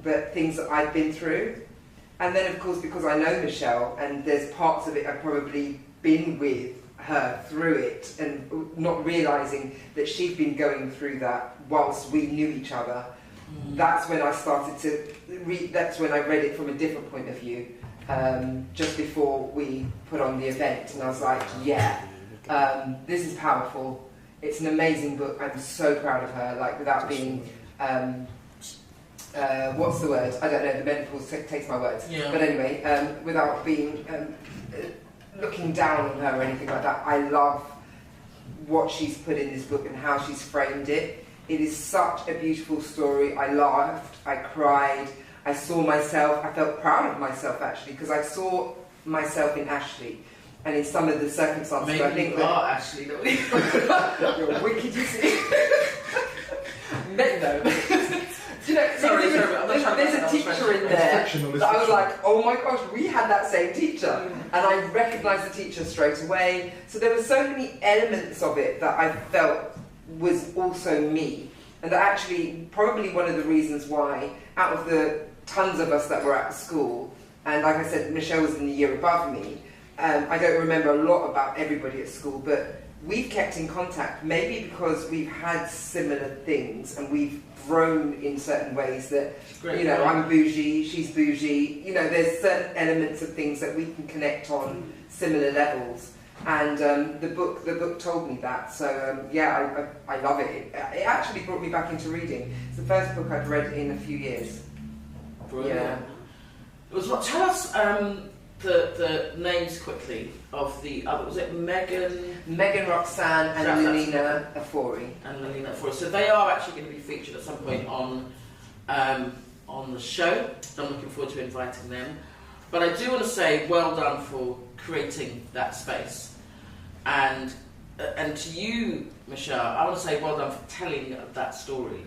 but things that I'd been through. And then, of course, because I know Michelle, and there's parts of it I've probably been with her through it, and not realising that she'd been going through that whilst we knew each other. That's when I started to read, that's when I read it from a different point of view, just before we put on the event. And I was like, yeah. This is powerful. It's an amazing book. I'm so proud of her. Like, without being, what's the word? I don't know. The menopause takes my words. Yeah. But anyway, without being looking down on her or anything like that, I love what she's put in this book and how she's framed it. It is such a beautiful story. I laughed. I cried. I saw myself. I felt proud of myself actually because I saw myself in Ashley. And in some of the circumstances, maybe I think you are actually the way. you're wicked, you see. No. Do you know, there's a teacher in there that I was like, oh my gosh, we had that same teacher. And I recognised the teacher straight away. So there were so many elements of it that I felt was also me. And that actually, probably one of the reasons why, out of the tons of us that were at school, and like I said, Michelle was in the year above me, I don't remember a lot about everybody at school, but we've kept in contact, maybe because we've had similar things and we've grown in certain ways that, you know, I'm bougie, she's bougie, you know, there's certain elements of things that we can connect on similar levels. And the book told me that, so yeah, I love it. It actually brought me back into reading. It's the first book I've read in a few years. Brilliant. Yeah. It was what? Tell us the names quickly of the other. Was it Megan Roxanne and Lelina Afori. So they are actually going to be featured at some point on the show. I'm looking forward to inviting them. But I do want to say well done for creating that space. And to you, Michelle, I want to say well done for telling that story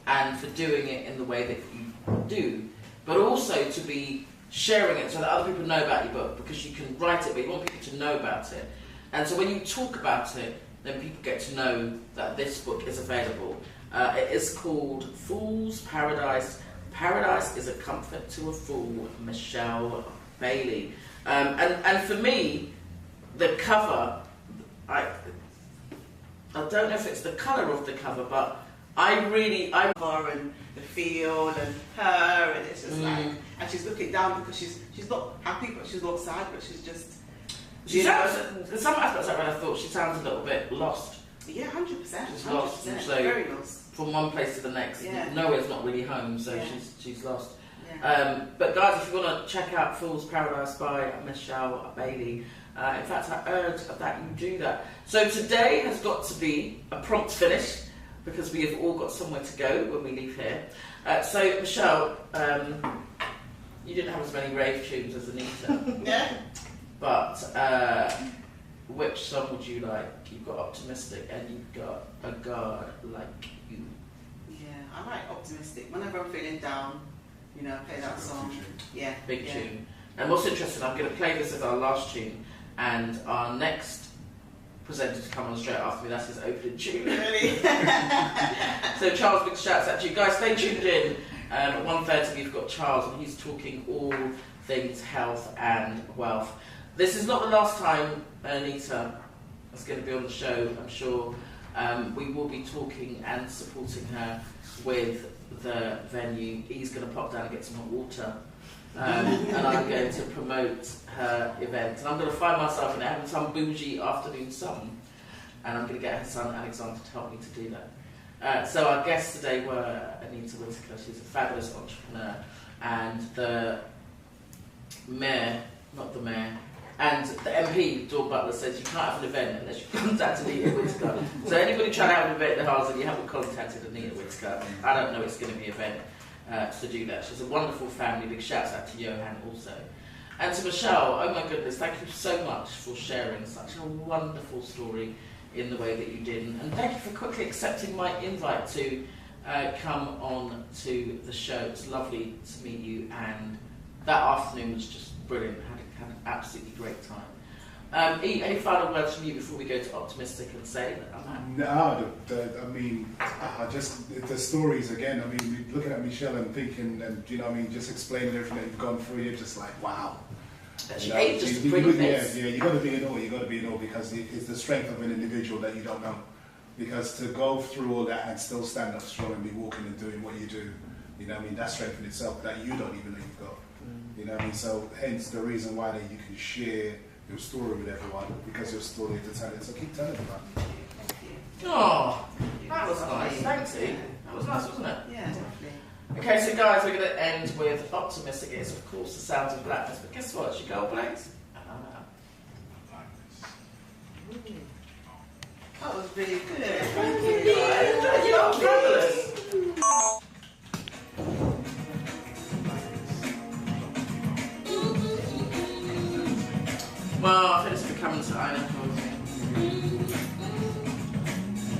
and for doing it in the way that you do, but also to be sharing it so that other people know about your book, because you can write it, but you want people to know about it. And so when you talk about it, then people get to know that this book is available. It is called Fool's Paradise. Paradise is a comfort to a fool, Michelle Bailey. And for me, the cover, I don't know if it's the colour of the cover, but I'm her and the field and her, and it's just like, and she's looking down because she's not happy, but she's not sad, but she's just. Some aspects I read, I thought she sounds a little bit lost. Yeah, 100%. She's lost, so very lost. From one place to the next. Yeah. Nowhere's not really home, so she's lost. Yeah. But guys, if you want to check out Fool's Paradise by Michelle Bailey, in fact, I urge that you do that. So today has got to be a prompt finish, because we have all got somewhere to go when we leave here. So Michelle, you didn't have as many rave tunes as Anita. Yeah. But which song would you like? You've got Optimistic and you've got A God Like You. Yeah, I like Optimistic. Whenever I'm feeling down, you know, play that song. Yeah. Big tune. And what's interesting, I'm going to play this as our last tune, and our next presenter to come on straight after me, that's his opening tune. Really? So Charles, big shouts out to you. Guys, stay tuned in. At 1:30 we've got Charles, and he's talking all things health and wealth. This is not the last time Anita is going to be on the show, I'm sure. We will be talking and supporting her with the venue. He's going to pop down and get some hot water. And I'm going to promote her event. And I'm going to find myself in having some bougie afternoon sun. And I'm going to get her son Alexander to help me to do that. So our guests today were Anita Whitaker. She's a fabulous entrepreneur. And the mayor, not the mayor, and the MP, Dawn Butler, says you can't have an event unless you contact Anita Whitaker. So anybody trying to have an event in the house and you haven't contacted Anita Whitaker, I don't know it's going to be an event to do that. She's a wonderful family. Big shouts out to Johan also. And to Michelle, oh my goodness, thank you so much for sharing such a wonderful story in the way that you did. And thank you for quickly accepting my invite to come on to the show. It's lovely to meet you, and that afternoon was just brilliant. Had an absolutely great time. E, any final words from you before we go to Optimistic and say that I'm happy? No, I mean, just the stories again. I mean, looking at Michelle and thinking, and you know, I mean, just explaining everything that you've gone through, you're just like, wow. That she ate just a pretty face. Yeah, you got to be in awe. You got to be in awe because it's the strength of an individual that you don't know. Because to go through all that and still stand up strong and be walking and doing what you do, you know, what I mean, that's strength in itself that you don't even know you've got. You know what I mean? So hence the reason why that you can share your story with everyone, because your story to tell it. So keep telling it, man. Oh, that was nice. Thanks, E. That was nice, wasn't it? Yeah, definitely. Okay, so guys, we're going to end with Optimistic. It is, of course, the Sounds of Blackness. But guess what? It's your girl Blaze. And I'm out. That was really good. Thank you, guys. You're fabulous. Well, I think it's becoming to